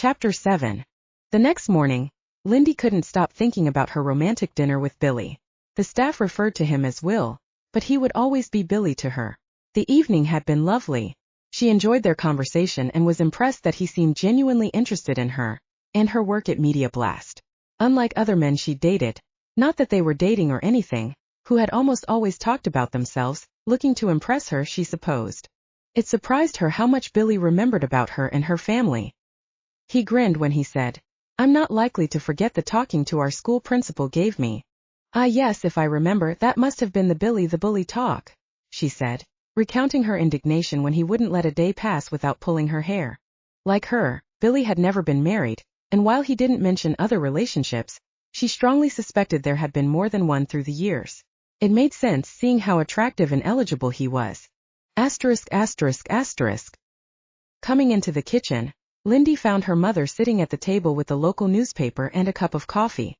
Chapter 7. The next morning, Lindy couldn't stop thinking about her romantic dinner with Billy. The staff referred to him as Will, but he would always be Billy to her. The evening had been lovely. She enjoyed their conversation and was impressed that he seemed genuinely interested in her and her work at Media Blast. Unlike other men she'd dated, not that they were dating or anything, who had almost always talked about themselves, looking to impress her, she supposed. It surprised her how much Billy remembered about her and her family. He grinned when he said, "I'm not likely to forget the talking to our school principal gave me." "Ah yes, if I remember, that must have been the Billy the Bully talk," she said, recounting her indignation when he wouldn't let a day pass without pulling her hair. Like her, Billy had never been married, and while he didn't mention other relationships, she strongly suspected there had been more than one through the years. It made sense seeing how attractive and eligible he was. Coming into the kitchen, Lindy found her mother sitting at the table with the local newspaper and a cup of coffee.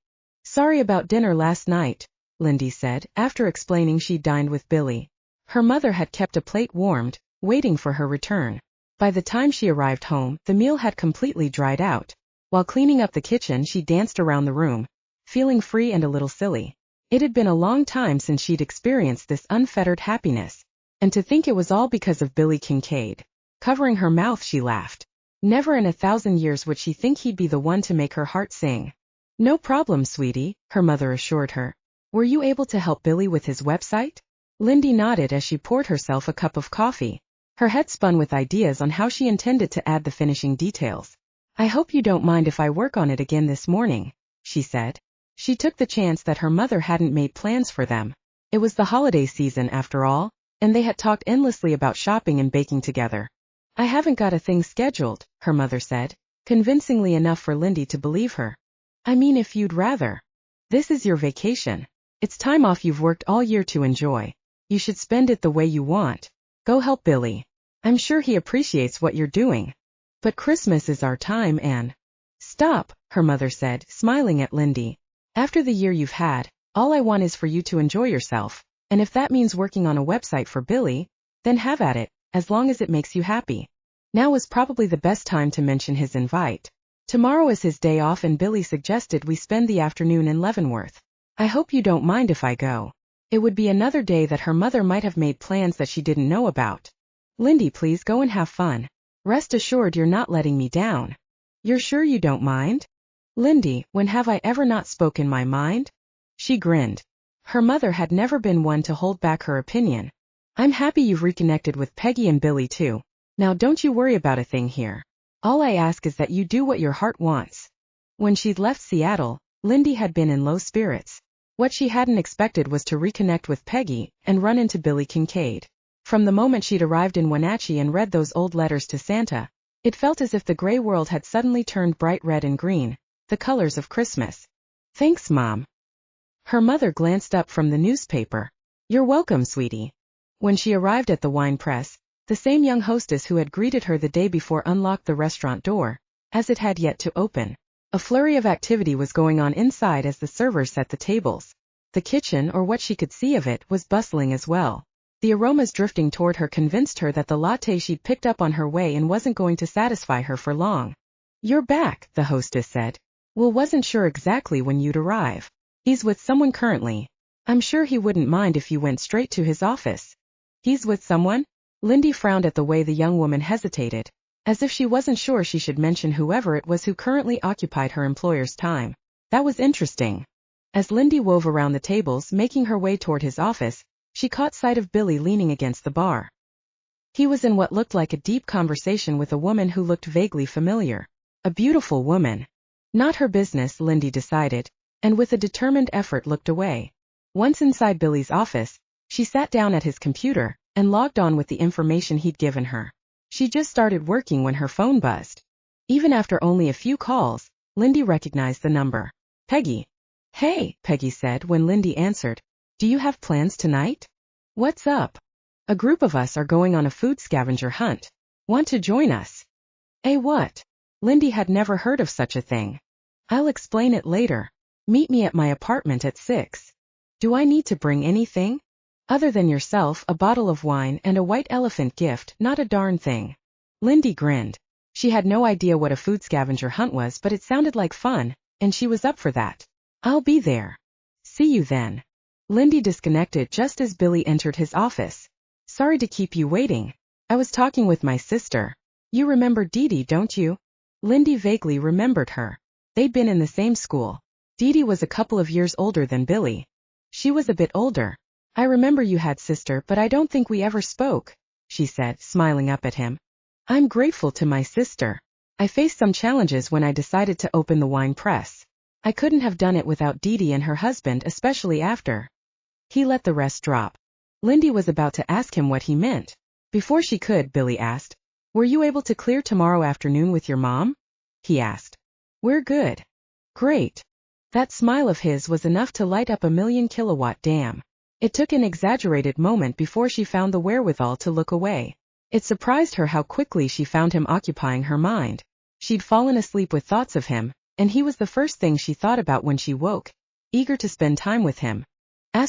"Sorry about dinner last night," Lindy said, after explaining she'd dined with Billy. Her mother had kept a plate warmed, waiting for her return. By the time she arrived home, the meal had completely dried out. While cleaning up the kitchen, she danced around the room, feeling free and a little silly. It had been a long time since she'd experienced this unfettered happiness. And to think it was all because of Billy Kincaid. Covering her mouth, she laughed. Never in 1,000 years would she think he'd be the one to make her heart sing. "No problem, sweetie," her mother assured her. "Were you able to help Billy with his website?" Lindy nodded as she poured herself a cup of coffee. Her head spun with ideas on how she intended to add the finishing details. "I hope you don't mind if I work on it again this morning," she said. She took the chance that her mother hadn't made plans for them. It was the holiday season after all, and they had talked endlessly about shopping and baking together. "I haven't got a thing scheduled," her mother said, convincingly enough for Lindy to believe her. "I mean, if you'd rather. This is your vacation. It's time off you've worked all year to enjoy. You should spend it the way you want. Go help Billy. I'm sure he appreciates what you're doing. But Christmas is our time, Anne." "Stop," her mother said, smiling at Lindy. "After the year you've had, all I want is for you to enjoy yourself. And if that means working on a website for Billy, then have at it, as long as it makes you happy." Now was probably the best time to mention his invite. Tomorrow is his day off and Billy suggested we spend the afternoon in Leavenworth. "I hope you don't mind if I go." It would be another day that her mother might have made plans that she didn't know about. "Lindy, please go and have fun. Rest assured you're not letting me down." "You're sure you don't mind?" "Lindy, when have I ever not spoken my mind?" She grinned. Her mother had never been one to hold back her opinion. "I'm happy you've reconnected with Peggy and Billy too. Now don't you worry about a thing here. All I ask is that you do what your heart wants." When she'd left Seattle, Lindy had been in low spirits. What she hadn't expected was to reconnect with Peggy and run into Billy Kincaid. From the moment she'd arrived in Wenatchee and read those old letters to Santa, it felt as if the gray world had suddenly turned bright red and green, the colors of Christmas. "Thanks, Mom." Her mother glanced up from the newspaper. "You're welcome, sweetie." When she arrived at the wine press, the same young hostess who had greeted her the day before unlocked the restaurant door, as it had yet to open. A flurry of activity was going on inside as the servers set the tables. The kitchen, or what she could see of it, was bustling as well. The aromas drifting toward her convinced her that the latte she'd picked up on her way in wasn't going to satisfy her for long. "You're back," the hostess said. "Will wasn't sure exactly when you'd arrive. He's with someone currently. I'm sure he wouldn't mind if you went straight to his office." "He's with someone?" Lindy frowned at the way the young woman hesitated, as if she wasn't sure she should mention whoever it was who currently occupied her employer's time. That was interesting. As Lindy wove around the tables making her way toward his office, she caught sight of Billy leaning against the bar. He was in what looked like a deep conversation with a woman who looked vaguely familiar. A beautiful woman. Not her business, Lindy decided, and with a determined effort looked away. Once inside Billy's office, she sat down at his computer and logged on with the information he'd given her. She just started working when her phone buzzed. Even after only a few calls, Lindy recognized the number. "Peggy." "Hey," Peggy said when Lindy answered. "Do you have plans tonight?" "What's up?" "A group of us are going on a food scavenger hunt. Want to join us?" What?" Lindy had never heard of such a thing. "I'll explain it later. Meet me at my apartment at 6. "Do I need to bring anything?" "Other than yourself, a bottle of wine and a white elephant gift, not a darn thing." Lindy grinned. She had no idea what a food scavenger hunt was, but it sounded like fun, and she was up for that. I'll be there. See you then. Lindy disconnected just as Billy entered his office. Sorry to keep you waiting. I was talking with my sister. You remember Dee Dee, don't you? Lindy vaguely remembered her. They'd been in the same school. Dee Dee was a couple of years older than Billy. She was a bit older. I remember you had sister, but I don't think we ever spoke, she said, smiling up at him. I'm grateful to my sister. I faced some challenges when I decided to open the wine press. I couldn't have done it without Dee Dee and her husband, especially after. He let the rest drop. Lindy was about to ask him what he meant. Before she could, Billy asked, Were you able to clear tomorrow afternoon with your mom? He asked. We're good. Great. That smile of his was enough to light up a 1,000,000-kilowatt dam. It took an exaggerated moment before she found the wherewithal to look away. It surprised her how quickly she found him occupying her mind. She'd fallen asleep with thoughts of him, and he was the first thing she thought about when she woke, eager to spend time with him. *****.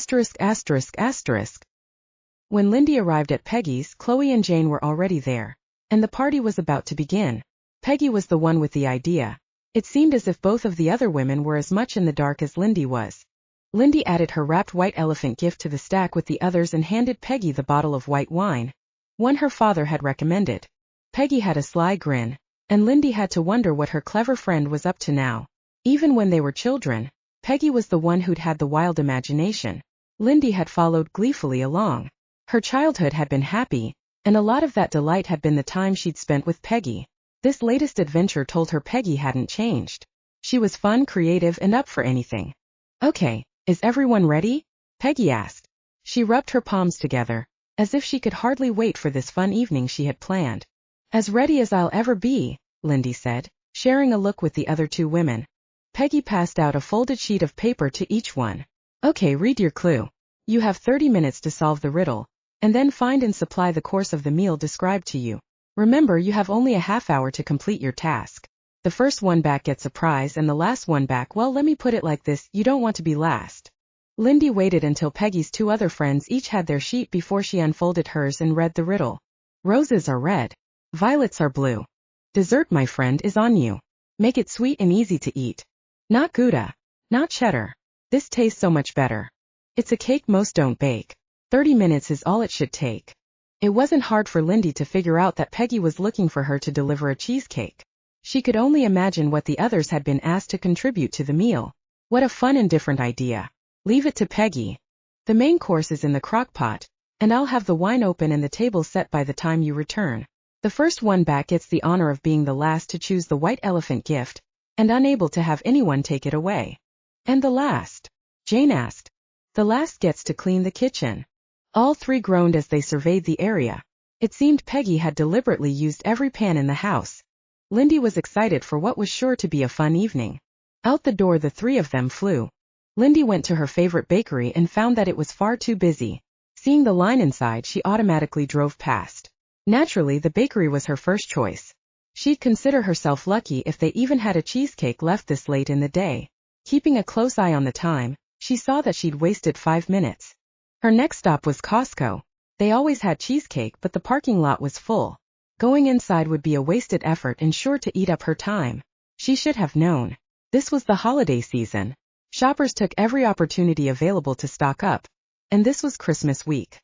When Lindy arrived at Peggy's, Chloe and Jane were already there, and the party was about to begin. Peggy was the one with the idea. It seemed as if both of the other women were as much in the dark as Lindy was. Lindy added her wrapped white elephant gift to the stack with the others and handed Peggy the bottle of white wine, one her father had recommended. Peggy had a sly grin, and Lindy had to wonder what her clever friend was up to now. Even when they were children, Peggy was the one who'd had the wild imagination. Lindy had followed gleefully along. Her childhood had been happy, and a lot of that delight had been the time she'd spent with Peggy. This latest adventure told her Peggy hadn't changed. She was fun, creative, and up for anything. Okay, is everyone ready? Peggy asked. She rubbed her palms together, as if she could hardly wait for this fun evening she had planned. As ready as I'll ever be, Lindy said, sharing a look with the other two women. Peggy passed out a folded sheet of paper to each one. Okay, read your clue. You have 30 minutes to solve the riddle, and then find and supply the course of the meal described to you. Remember, you have only a half hour to complete your task. The first one back gets a prize and the last one back, well, let me put it like this, you don't want to be last. Lindy waited until Peggy's two other friends each had their sheet before she unfolded hers and read the riddle. Roses are red. Violets are blue. Dessert, my friend, is on you. Make it sweet and easy to eat. Not Gouda. Not cheddar. This tastes so much better. It's a cake most don't bake. 30 minutes is all it should take. It wasn't hard for Lindy to figure out that Peggy was looking for her to deliver a cheesecake. She could only imagine what the others had been asked to contribute to the meal. What a fun and different idea. Leave it to Peggy. The main course is in the crock pot, and I'll have the wine open and the table set by the time you return. The first one back gets the honor of being the last to choose the white elephant gift, and unable to have anyone take it away. And the last? Jane asked. The last gets to clean the kitchen. All three groaned as they surveyed the area. It seemed Peggy had deliberately used every pan in the house. Lindy was excited for what was sure to be a fun evening. Out the door the three of them flew. Lindy went to her favorite bakery and found that it was far too busy. Seeing the line inside, she automatically drove past. Naturally, the bakery was her first choice. She'd consider herself lucky if they even had a cheesecake left this late in the day. Keeping a close eye on the time, she saw that she'd wasted 5 minutes. Her next stop was Costco. They always had cheesecake, but the parking lot was full. Going inside would be a wasted effort and sure to eat up her time. She should have known. This was the holiday season. Shoppers took every opportunity available to stock up. And this was Christmas week.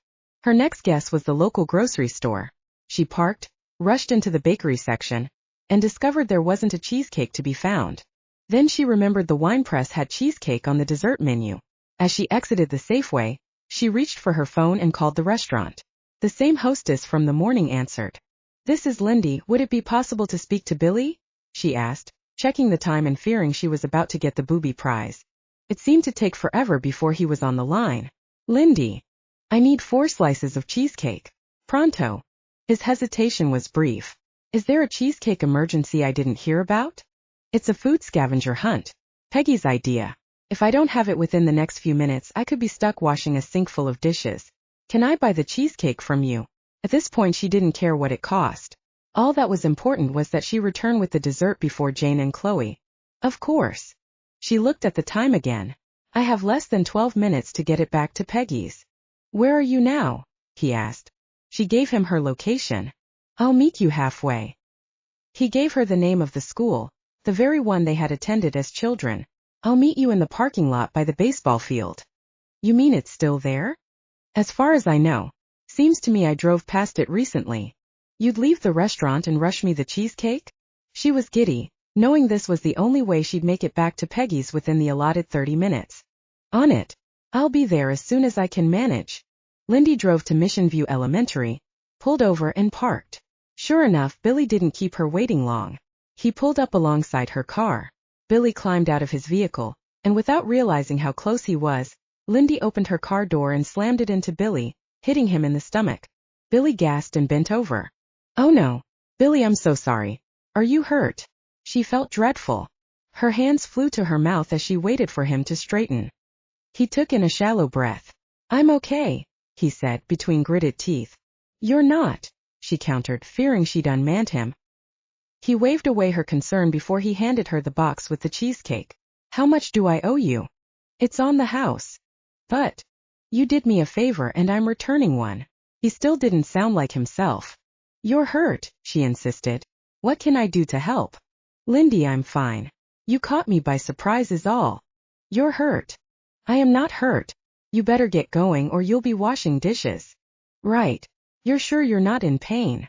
Her next guess was the local grocery store. She parked, rushed into the bakery section, and discovered there wasn't a cheesecake to be found. Then she remembered the wine press had cheesecake on the dessert menu. As she exited the Safeway, she reached for her phone and called the restaurant. The same hostess from the morning answered. This is Lindy, would it be possible to speak to Billy? She asked, checking the time and fearing she was about to get the booby prize. It seemed to take forever before he was on the line. Lindy. I need 4 slices of cheesecake. Pronto. His hesitation was brief. Is there a cheesecake emergency I didn't hear about? It's a food scavenger hunt. Peggy's idea. If I don't have it within the next few minutes, I could be stuck washing a sink full of dishes. Can I buy the cheesecake from you? At this point she didn't care what it cost. All that was important was that she return with the dessert before Jane and Chloe. Of course. She looked at the time again. I have less than 12 minutes to get it back to Peggy's. Where are you now? He asked. She gave him her location. I'll meet you halfway. He gave her the name of the school, the very one they had attended as children. I'll meet you in the parking lot by the baseball field. You mean it's still there? As far as I know. Seems to me I drove past it recently. You'd leave the restaurant and rush me the cheesecake? She was giddy, knowing this was the only way she'd make it back to Peggy's within the allotted 30 minutes. On it. I'll be there as soon as I can manage. Lindy drove to Mission View Elementary, pulled over and parked. Sure enough, Billy didn't keep her waiting long. He pulled up alongside her car. Billy climbed out of his vehicle, and without realizing how close he was, Lindy opened her car door and slammed it into Billy, hitting him in the stomach. Billy gasped and bent over. Oh no. Billy, I'm so sorry. Are you hurt? She felt dreadful. Her hands flew to her mouth as she waited for him to straighten. He took in a shallow breath. I'm okay, he said between gritted teeth. You're not, she countered, fearing she'd unmanned him. He waved away her concern before he handed her the box with the cheesecake. How much do I owe you? It's on the house. But you did me a favor and I'm returning one. He still didn't sound like himself. You're hurt, she insisted. What can I do to help? Lindy, I'm fine. You caught me by surprise is all. You're hurt. I am not hurt. You better get going or you'll be washing dishes. Right. You're sure you're not in pain?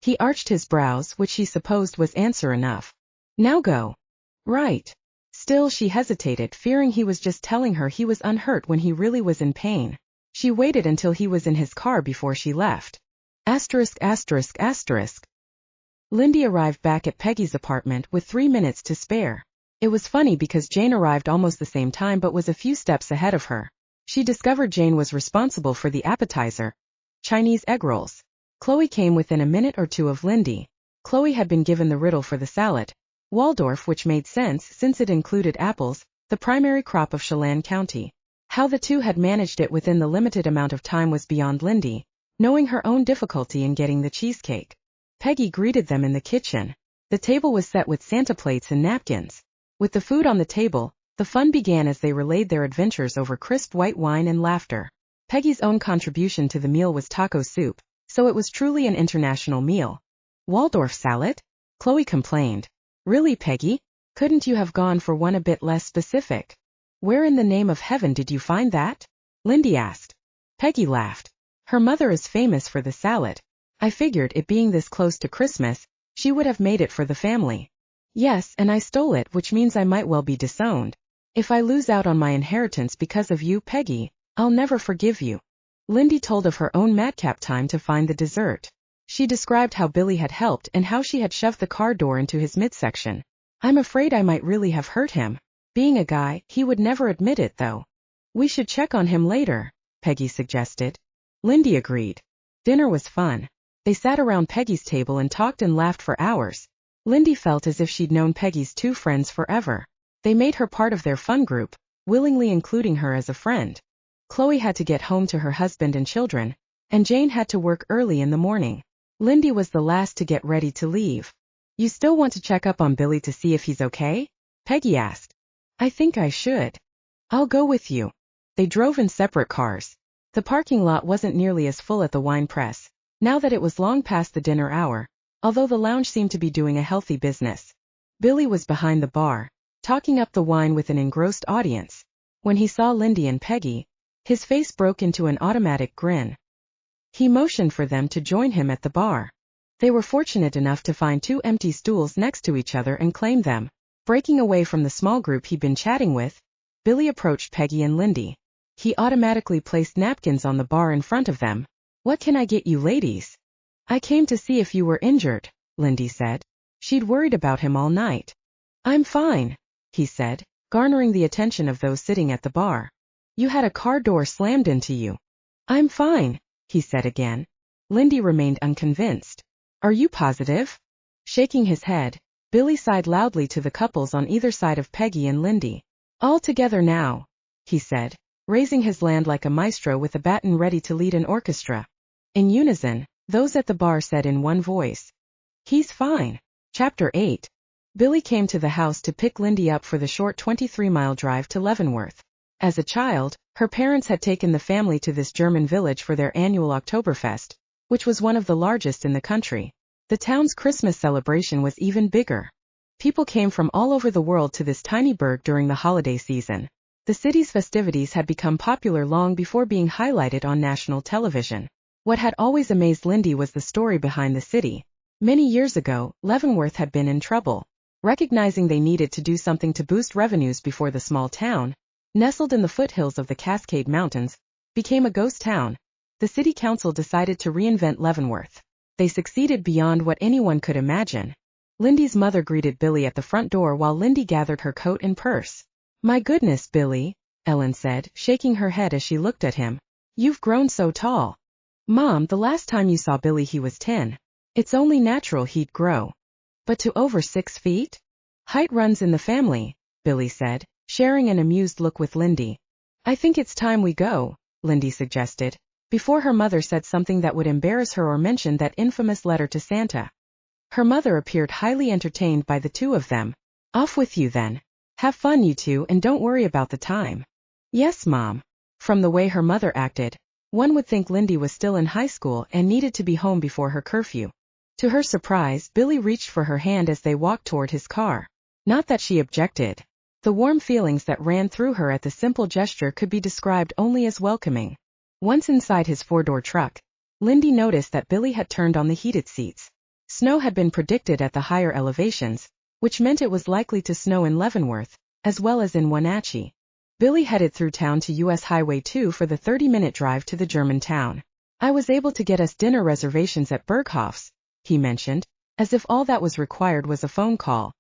He arched his brows, which she supposed was answer enough. Now go. Right. Still she hesitated, fearing he was just telling her he was unhurt when he really was in pain. She waited until he was in his car before she left. *****. Lindy arrived back at Peggy's apartment with 3 minutes to spare. It was funny because Jane arrived almost the same time but was a few steps ahead of her. She discovered Jane was responsible for the appetizer, Chinese egg rolls. Chloe came within a minute or two of Lindy. Chloe had been given the riddle for the salad, Waldorf, which made sense since it included apples, the primary crop of Chelan County. How the two had managed it within the limited amount of time was beyond Lindy, knowing her own difficulty in getting the cheesecake. Peggy greeted them in the kitchen. The table was set with Santa plates and napkins. With the food on the table, the fun began as they relayed their adventures over crisp white wine and laughter. Peggy's own contribution to the meal was taco soup, so it was truly an international meal. Waldorf salad? Chloe complained. Really, Peggy? Couldn't you have gone for one a bit less specific? Where in the name of heaven did you find that? Lindy asked. Peggy laughed. Her mother is famous for the salad. I figured it being this close to Christmas, she would have made it for the family. Yes, and I stole it, which means I might well be disowned. If I lose out on my inheritance because of you, Peggy, I'll never forgive you. Lindy told of her own madcap time to find the dessert. She described how Billy had helped and how she had shoved the car door into his midsection. I'm afraid I might really have hurt him. Being a guy, he would never admit it though. We should check on him later, Peggy suggested. Lindy agreed. Dinner was fun. They sat around Peggy's table and talked and laughed for hours. Lindy felt as if she'd known Peggy's two friends forever. They made her part of their fun group, willingly including her as a friend. Chloe had to get home to her husband and children, and Jane had to work early in the morning. Lindy was the last to get ready to leave. You still want to check up on Billy to see if he's okay? Peggy asked. I think I should. I'll go with you. They drove in separate cars. The parking lot wasn't nearly as full at the wine press, now that it was long past the dinner hour, although the lounge seemed to be doing a healthy business. Billy was behind the bar, talking up the wine with an engrossed audience. When he saw Lindy and Peggy, his face broke into an automatic grin. He motioned for them to join him at the bar. They were fortunate enough to find 2 empty stools next to each other and claim them. Breaking away from the small group he'd been chatting with, Billy approached Peggy and Lindy. He automatically placed napkins on the bar in front of them. What can I get you ladies? I came to see if you were injured, Lindy said. She'd worried about him all night. I'm fine, he said, garnering the attention of those sitting at the bar. You had a car door slammed into you. I'm fine, he said again. Lindy remained unconvinced. Are you positive? Shaking his head, Billy sighed loudly to the couples on either side of Peggy and Lindy. All together now, he said, raising his hand like a maestro with a baton ready to lead an orchestra. In unison, those at the bar said in one voice, He's fine. Chapter 8. Billy came to the house to pick Lindy up for the short 23-mile drive to Leavenworth. As a child, her parents had taken the family to this German village for their annual Oktoberfest, which was one of the largest in the country. The town's Christmas celebration was even bigger. People came from all over the world to this tiny burg during the holiday season. The city's festivities had become popular long before being highlighted on national television. What had always amazed Lindy was the story behind the city. Many years ago, Leavenworth had been in trouble. Recognizing they needed to do something to boost revenues before the small town, nestled in the foothills of the Cascade Mountains, became a ghost town, the city council decided to reinvent Leavenworth. They succeeded beyond what anyone could imagine. Lindy's mother greeted Billy at the front door while Lindy gathered her coat and purse. "My goodness, Billy," Ellen said, shaking her head as she looked at him. "You've grown so tall." "Mom, the last time you saw Billy he was 10. It's only natural he'd grow." "But to over 6 feet? Height runs in the family," Billy said, sharing an amused look with Lindy. "I think it's time we go," Lindy suggested, before her mother said something that would embarrass her or mention that infamous letter to Santa. Her mother appeared highly entertained by the two of them. "Off with you then. Have fun you two and don't worry about the time." "Yes, Mom." From the way her mother acted, one would think Lindy was still in high school and needed to be home before her curfew. To her surprise, Billy reached for her hand as they walked toward his car. Not that she objected. The warm feelings that ran through her at the simple gesture could be described only as welcoming. Once inside his 4-door truck, Lindy noticed that Billy had turned on the heated seats. Snow had been predicted at the higher elevations, which meant it was likely to snow in Leavenworth, as well as in Wenatchee. Billy headed through town to US Highway 2 for the 30-minute drive to the German town. "I was able to get us dinner reservations at Berghoff's," he mentioned, as if all that was required was a phone call.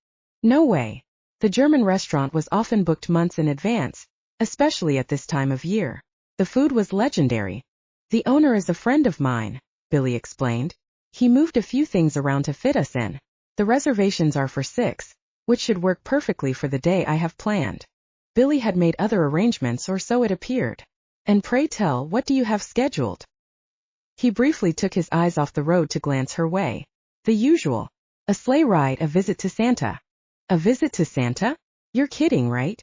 No way. The German restaurant was often booked months in advance, especially at this time of year. The food was legendary. "The owner is a friend of mine," Billy explained. "He moved a few things around to fit us in. The reservations are for 6, which should work perfectly for the day I have planned." Billy had made other arrangements, or so it appeared. "And pray tell, what do you have scheduled?" He briefly took his eyes off the road to glance her way. "The usual. A sleigh ride, a visit to Santa." "A visit to Santa? You're kidding, right?"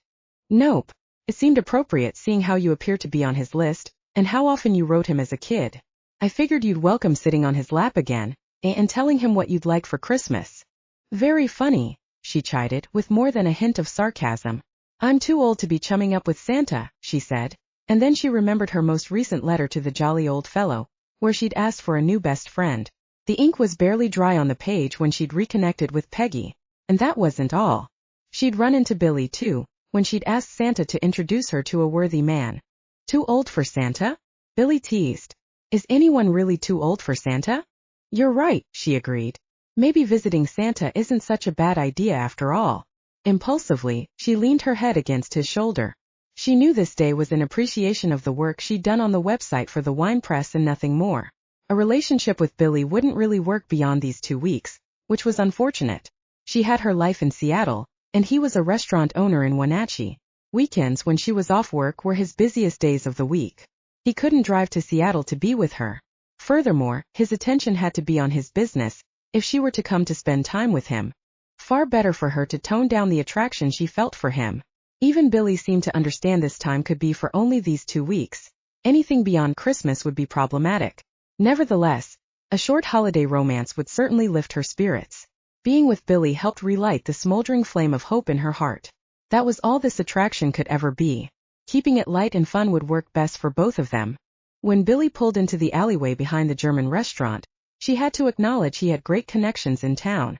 "Nope. It seemed appropriate seeing how you appear to be on his list, and how often you wrote him as a kid. I figured you'd welcome sitting on his lap again, and telling him what you'd like for Christmas." "Very funny," she chided, with more than a hint of sarcasm. "I'm too old to be chumming up with Santa," she said, and then she remembered her most recent letter to the jolly old fellow, where she'd asked for a new best friend. The ink was barely dry on the page when she'd reconnected with Peggy, and that wasn't all. She'd run into Billy too, when she'd asked Santa to introduce her to a worthy man. "Too old for Santa?" Billy teased. "Is anyone really too old for Santa?" "You're right," she agreed. "Maybe visiting Santa isn't such a bad idea after all." Impulsively, she leaned her head against his shoulder. She knew this day was in appreciation of the work she'd done on the website for the wine press and nothing more. A relationship with Billy wouldn't really work beyond these 2 weeks, which was unfortunate. She had her life in Seattle, and he was a restaurant owner in Wenatchee. Weekends when she was off work were his busiest days of the week. He couldn't drive to Seattle to be with her. Furthermore, his attention had to be on his business, if she were to come to spend time with him. Far better for her to tone down the attraction she felt for him. Even Billy seemed to understand this time could be for only these 2 weeks. Anything beyond Christmas would be problematic. Nevertheless, a short holiday romance would certainly lift her spirits. Being with Billy helped relight the smoldering flame of hope in her heart. That was all this attraction could ever be. Keeping it light and fun would work best for both of them. When Billy pulled into the alleyway behind the German restaurant, she had to acknowledge he had great connections in town.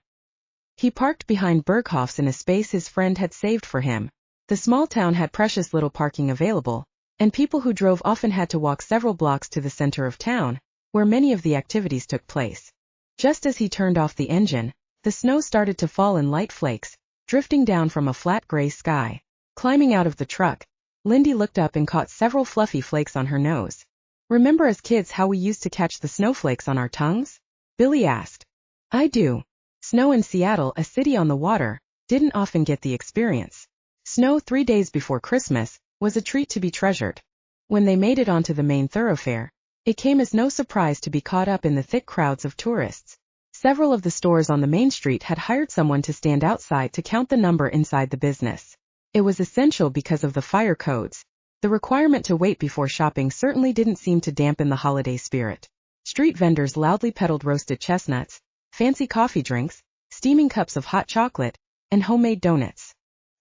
He parked behind Berghoff's in a space his friend had saved for him. The small town had precious little parking available, and people who drove often had to walk several blocks to the center of town, where many of the activities took place. Just as he turned off the engine, the snow started to fall in light flakes, drifting down from a flat gray sky. Climbing out of the truck, Lindy looked up and caught several fluffy flakes on her nose. "Remember as kids how we used to catch the snowflakes on our tongues?" Billy asked. "I do." Snow in Seattle, a city on the water, didn't often get the experience. Snow 3 days before Christmas was a treat to be treasured. When they made it onto the main thoroughfare, it came as no surprise to be caught up in the thick crowds of tourists. Several of the stores on the main street had hired someone to stand outside to count the number inside the business. It was essential because of the fire codes. The requirement to wait before shopping certainly didn't seem to dampen the holiday spirit. Street vendors loudly peddled roasted chestnuts, fancy coffee drinks, steaming cups of hot chocolate, and homemade donuts.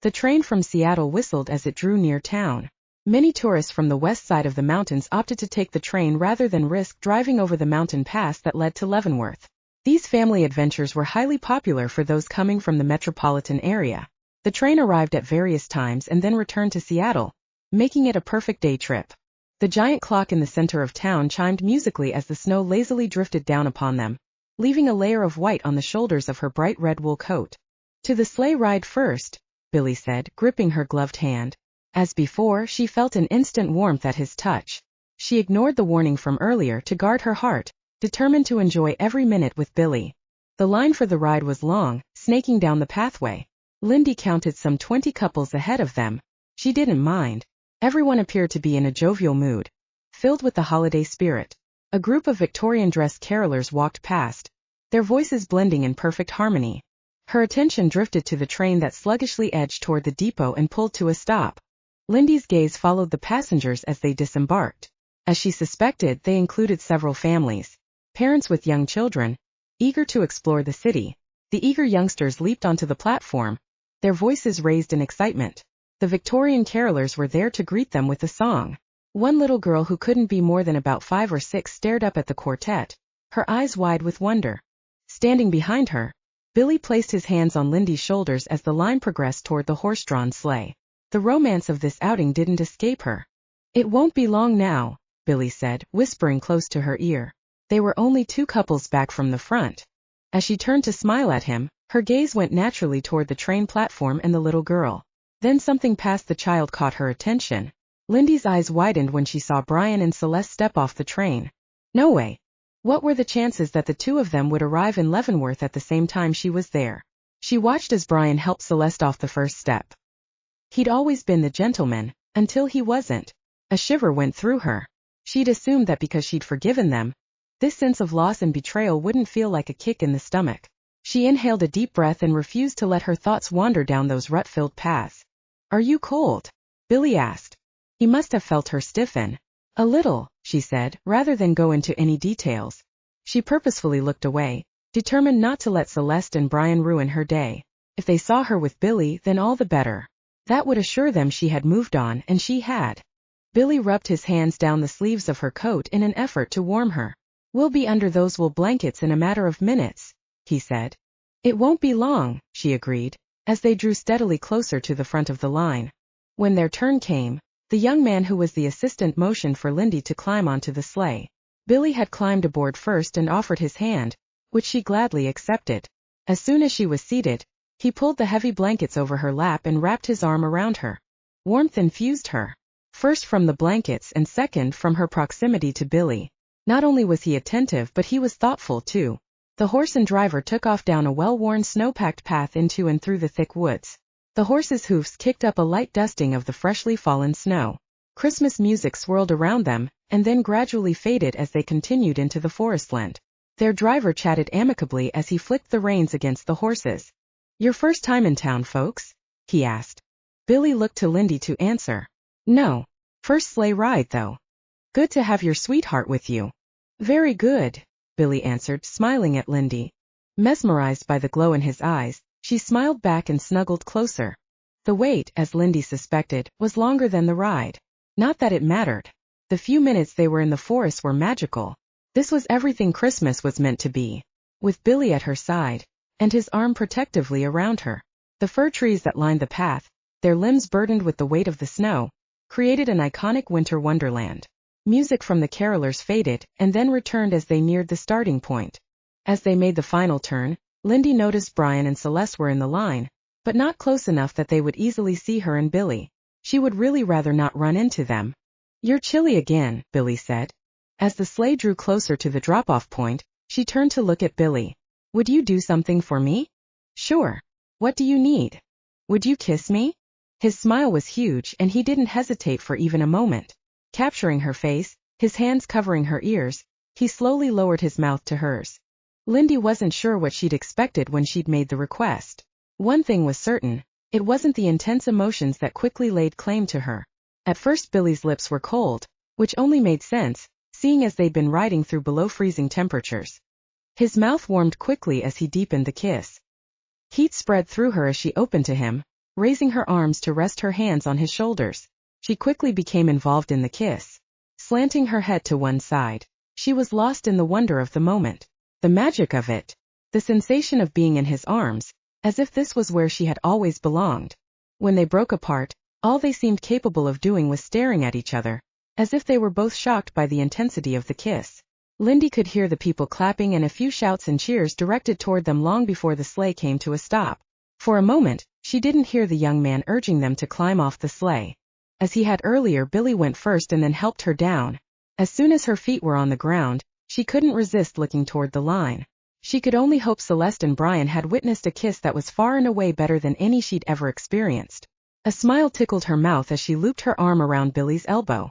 The train from Seattle whistled as it drew near town. Many tourists from the west side of the mountains opted to take the train rather than risk driving over the mountain pass that led to Leavenworth. These family adventures were highly popular for those coming from the metropolitan area. The train arrived at various times and then returned to Seattle, making it a perfect day trip. The giant clock in the center of town chimed musically as the snow lazily drifted down upon them, leaving a layer of white on the shoulders of her bright red wool coat. "To the sleigh ride first," Billy said, gripping her gloved hand. As before, she felt an instant warmth at his touch. She ignored the warning from earlier to guard her heart, determined to enjoy every minute with Billy. The line for the ride was long, snaking down the pathway. Lindy counted some 20 couples ahead of them. She didn't mind. Everyone appeared to be in a jovial mood, filled with the holiday spirit. A group of Victorian-dressed carolers walked past, their voices blending in perfect harmony. Her attention drifted to the train that sluggishly edged toward the depot and pulled to a stop. Lindy's gaze followed the passengers as they disembarked. As she suspected, they included several families. Parents with young children, eager to explore the city. The eager youngsters leaped onto the platform, their voices raised in excitement. The Victorian carolers were there to greet them with a song. One little girl who couldn't be more than about 5 or 6 stared up at the quartet, her eyes wide with wonder. Standing behind her, Billy placed his hands on Lindy's shoulders as the line progressed toward the horse-drawn sleigh. The romance of this outing didn't escape her. "It won't be long now," Billy said, whispering close to her ear. They were only 2 couples back from the front. As she turned to smile at him, her gaze went naturally toward the train platform and the little girl. Then something past the child caught her attention. Lindy's eyes widened when she saw Brian and Celeste step off the train. No way. What were the chances that the 2 of them would arrive in Leavenworth at the same time she was there? She watched as Brian helped Celeste off the first step. He'd always been the gentleman, until he wasn't. A shiver went through her. She'd assumed that because she'd forgiven them, this sense of loss and betrayal wouldn't feel like a kick in the stomach. She inhaled a deep breath and refused to let her thoughts wander down those rut-filled paths. "Are you cold?" Billy asked. He must have felt her stiffen. "A little," she said, rather than go into any details. She purposefully looked away, determined not to let Celeste and Brian ruin her day. If they saw her with Billy, then all the better. That would assure them she had moved on, and she had. Billy rubbed his hands down the sleeves of her coat in an effort to warm her. "We'll be under those wool blankets in a matter of minutes," he said. "It won't be long," she agreed, as they drew steadily closer to the front of the line. When their turn came, the young man who was the assistant motioned for Lindy to climb onto the sleigh. Billy had climbed aboard first and offered his hand, which she gladly accepted. As soon as she was seated, he pulled the heavy blankets over her lap and wrapped his arm around her. Warmth infused her, first from the blankets and second from her proximity to Billy. Not only was he attentive, but he was thoughtful too. The horse and driver took off down a well-worn snow-packed path into and through the thick woods. The horse's hoofs kicked up a light dusting of the freshly fallen snow. Christmas music swirled around them, and then gradually faded as they continued into the forestland. Their driver chatted amicably as he flicked the reins against the horses. "Your first time in town, folks?" he asked. Billy looked to Lindy to answer. "No. First sleigh ride, though. Good to have your sweetheart with you." "Very good," Billy answered, smiling at Lindy. Mesmerized by the glow in his eyes, she smiled back and snuggled closer. The wait, as Lindy suspected, was longer than the ride. Not that it mattered. The few minutes they were in the forest were magical. This was everything Christmas was meant to be. With Billy at her side, and his arm protectively around her. The fir trees that lined the path, their limbs burdened with the weight of the snow, created an iconic winter wonderland. Music from the carolers faded and then returned as they neared the starting point. As they made the final turn, Lindy noticed Brian and Celeste were in the line, but not close enough that they would easily see her and Billy. She would really rather not run into them. "You're chilly again," Billy said. As the sleigh drew closer to the drop-off point, she turned to look at Billy. "Would you do something for me?" "Sure. What do you need?" "Would you kiss me?" His smile was huge and he didn't hesitate for even a moment. Capturing her face, his hands covering her ears, he slowly lowered his mouth to hers. Lindy wasn't sure what she'd expected when she'd made the request. One thing was certain, it wasn't the intense emotions that quickly laid claim to her. At first Billy's lips were cold, which only made sense, seeing as they'd been riding through below freezing temperatures. His mouth warmed quickly as he deepened the kiss. Heat spread through her as she opened to him, raising her arms to rest her hands on his shoulders. She quickly became involved in the kiss, slanting her head to one side. She was lost in the wonder of the moment, the magic of it, the sensation of being in his arms, as if this was where she had always belonged. When they broke apart, all they seemed capable of doing was staring at each other, as if they were both shocked by the intensity of the kiss. Lindy could hear the people clapping and a few shouts and cheers directed toward them long before the sleigh came to a stop. For a moment, she didn't hear the young man urging them to climb off the sleigh. As he had earlier, Billy went first and then helped her down. As soon as her feet were on the ground, she couldn't resist looking toward the line. She could only hope Celeste and Brian had witnessed a kiss that was far and away better than any she'd ever experienced. A smile tickled her mouth as she looped her arm around Billy's elbow.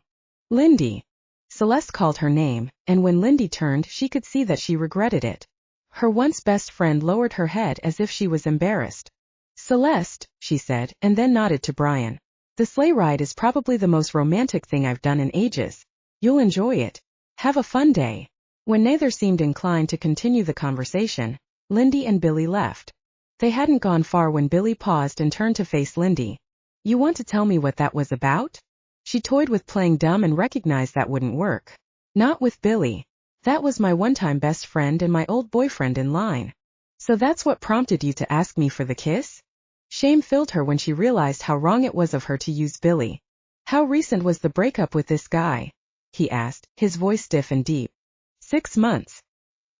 Lindy. Celeste called her name, and when Lindy turned, she could see that she regretted it. Her once best friend lowered her head as if she was embarrassed. Celeste, she said, and then nodded to Brian. The sleigh ride is probably the most romantic thing I've done in ages. You'll enjoy it. Have a fun day. When neither seemed inclined to continue the conversation, Lindy and Billy left. They hadn't gone far when Billy paused and turned to face Lindy. You want to tell me what that was about? She toyed with playing dumb and recognized that wouldn't work. Not with Billy. That was my one-time best friend and my old boyfriend in line. So that's what prompted you to ask me for the kiss? Shame filled her when she realized how wrong it was of her to use Billy. How recent was the breakup with this guy? He asked, his voice stiff and deep. 6 months.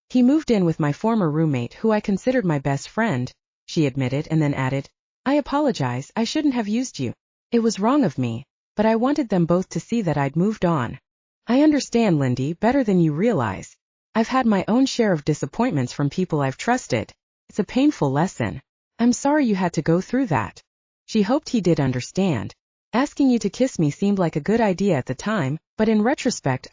He moved in with my former roommate who I considered my best friend, she admitted and then added, I apologize, I shouldn't have used you. It was wrong of me, but I wanted them both to see that I'd moved on. I understand, Lindy, better than you realize. I've had my own share of disappointments from people I've trusted. It's a painful lesson. I'm sorry you had to go through that. She hoped he did understand. Asking you to kiss me seemed like a good idea at the time, but in retrospect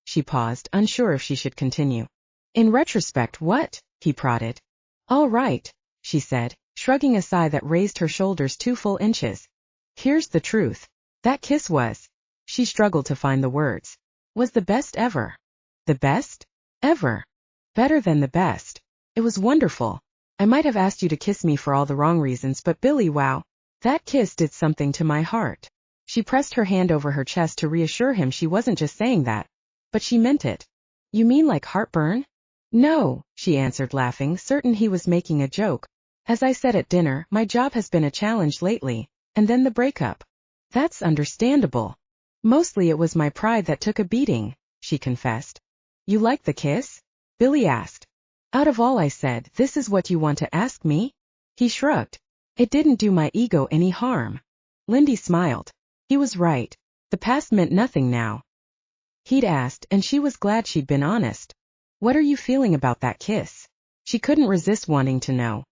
She paused, unsure if she should continue. In retrospect what? He prodded. All right, she said, shrugging a sigh that raised her shoulders 2 full inches. Here's the truth. That kiss was, she struggled to find the words, was the best ever. The best? Ever. Better than the best. It was wonderful. I might have asked you to kiss me for all the wrong reasons, but Billy, wow. That kiss did something to my heart. She pressed her hand over her chest to reassure him she wasn't just saying that. But she meant it. You mean like heartburn? No, she answered, laughing, certain he was making a joke. As I said at dinner, my job has been a challenge lately, and then the breakup. That's understandable. Mostly it was my pride that took a beating, she confessed. You like the kiss? Billy asked. Out of all I said, this is what you want to ask me? He shrugged. It didn't do my ego any harm. Lindy smiled. He was right. The past meant nothing now. He'd asked, and she was glad she'd been honest. What are you feeling about that kiss? She couldn't resist wanting to know.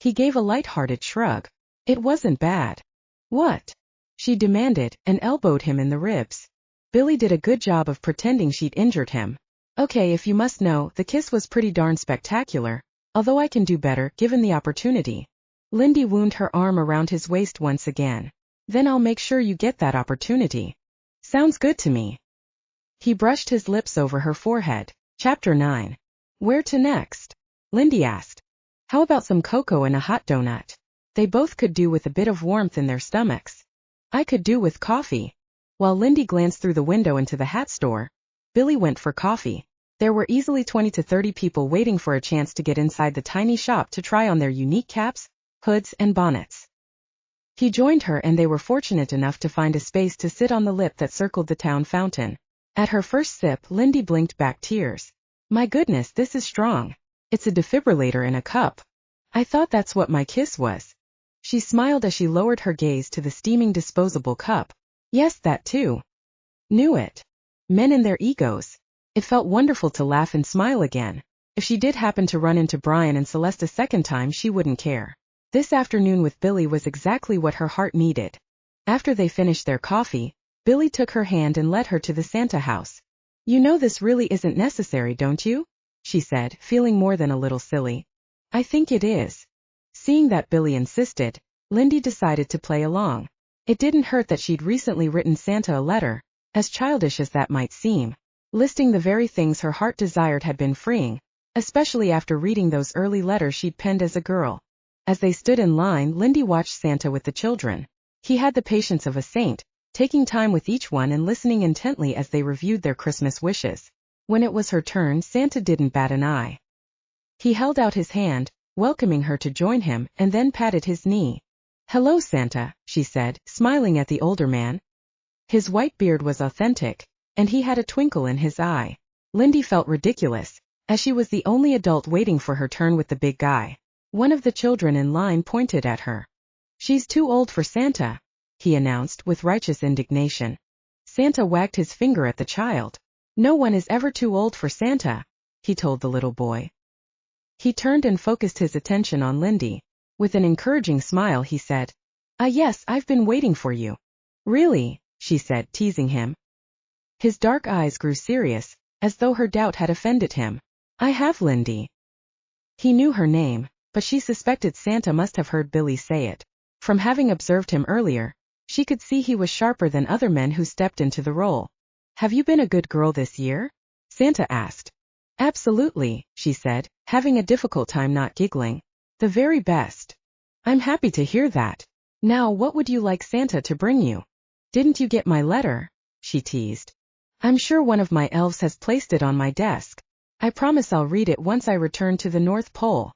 He gave a light-hearted shrug. It wasn't bad. What? She demanded, and elbowed him in the ribs. Billy did a good job of pretending she'd injured him. Okay, if you must know, the kiss was pretty darn spectacular, although I can do better, given the opportunity. Lindy wound her arm around his waist once again. Then I'll make sure you get that opportunity. Sounds good to me. He brushed his lips over her forehead. Chapter 9. Where to next? Lindy asked. How about some cocoa and a hot donut? They both could do with a bit of warmth in their stomachs. I could do with coffee. While Lindy glanced through the window into the hat store, Billy went for coffee. There were easily 20 to 30 people waiting for a chance to get inside the tiny shop to try on their unique caps, hoods, and bonnets. He joined her and they were fortunate enough to find a space to sit on the lip that circled the town fountain. At her first sip, Lindy blinked back tears. My goodness, this is strong. It's a defibrillator in a cup. I thought that's what my kiss was. She smiled as she lowered her gaze to the steaming disposable cup. Yes, that too. Knew it. Men and their egos. It felt wonderful to laugh and smile again. If she did happen to run into Brian and Celeste a second time, she wouldn't care. This afternoon with Billy was exactly what her heart needed. After they finished their coffee, Billy took her hand and led her to the Santa house. You know this really isn't necessary, don't you? She said, feeling more than a little silly. I think it is. Seeing that Billy insisted, Lindy decided to play along. It didn't hurt that she'd recently written Santa a letter, as childish as that might seem. Listing the very things her heart desired had been freeing, especially after reading those early letters she'd penned as a girl. As they stood in line, Lindy watched Santa with the children. He had the patience of a saint, taking time with each one and listening intently as they reviewed their Christmas wishes. When it was her turn, Santa didn't bat an eye. He held out his hand, welcoming her to join him, and then patted his knee. "Hello, Santa," she said, smiling at the older man. His white beard was authentic, and he had a twinkle in his eye. Lindy felt ridiculous, as she was the only adult waiting for her turn with the big guy. One of the children in line pointed at her. "She's too old for Santa," he announced with righteous indignation. Santa wagged his finger at the child. "No one is ever too old for Santa," he told the little boy. He turned and focused his attention on Lindy. With an encouraging smile he said, "Ah yes, I've been waiting for you." "Really?" she said, teasing him. His dark eyes grew serious, as though her doubt had offended him. "I have, Lindy." He knew her name, but she suspected Santa must have heard Billy say it. From having observed him earlier, she could see he was sharper than other men who stepped into the role. "Have you been a good girl this year?" Santa asked. "Absolutely," she said, having a difficult time not giggling. "The very best." "I'm happy to hear that. Now what would you like Santa to bring you?" "Didn't you get my letter?" she teased. "I'm sure one of my elves has placed it on my desk. I promise I'll read it once I return to the North Pole."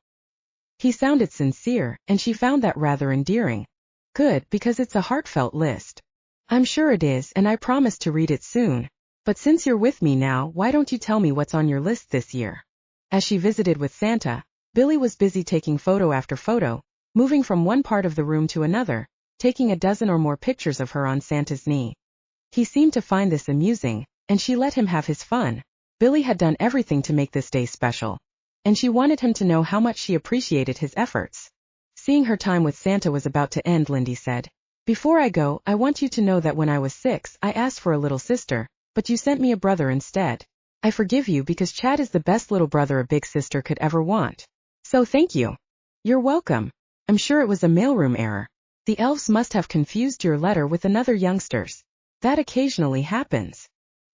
He sounded sincere, and she found that rather endearing. "Good, because it's a heartfelt list." "I'm sure it is, and I promise to read it soon. But since you're with me now, why don't you tell me what's on your list this year?" As she visited with Santa, Billy was busy taking photo after photo, moving from one part of the room to another, taking a dozen or more pictures of her on Santa's knee. He seemed to find this amusing, and she let him have his fun. Billy had done everything to make this day special, and she wanted him to know how much she appreciated his efforts. Seeing her time with Santa was about to end, Lindy said, "Before I go, I want you to know that when I was 6, I asked for a little sister, but you sent me a brother instead. I forgive you because Chad is the best little brother a big sister could ever want. So thank you." "You're welcome. I'm sure it was a mailroom error. The elves must have confused your letter with another youngster's. That occasionally happens."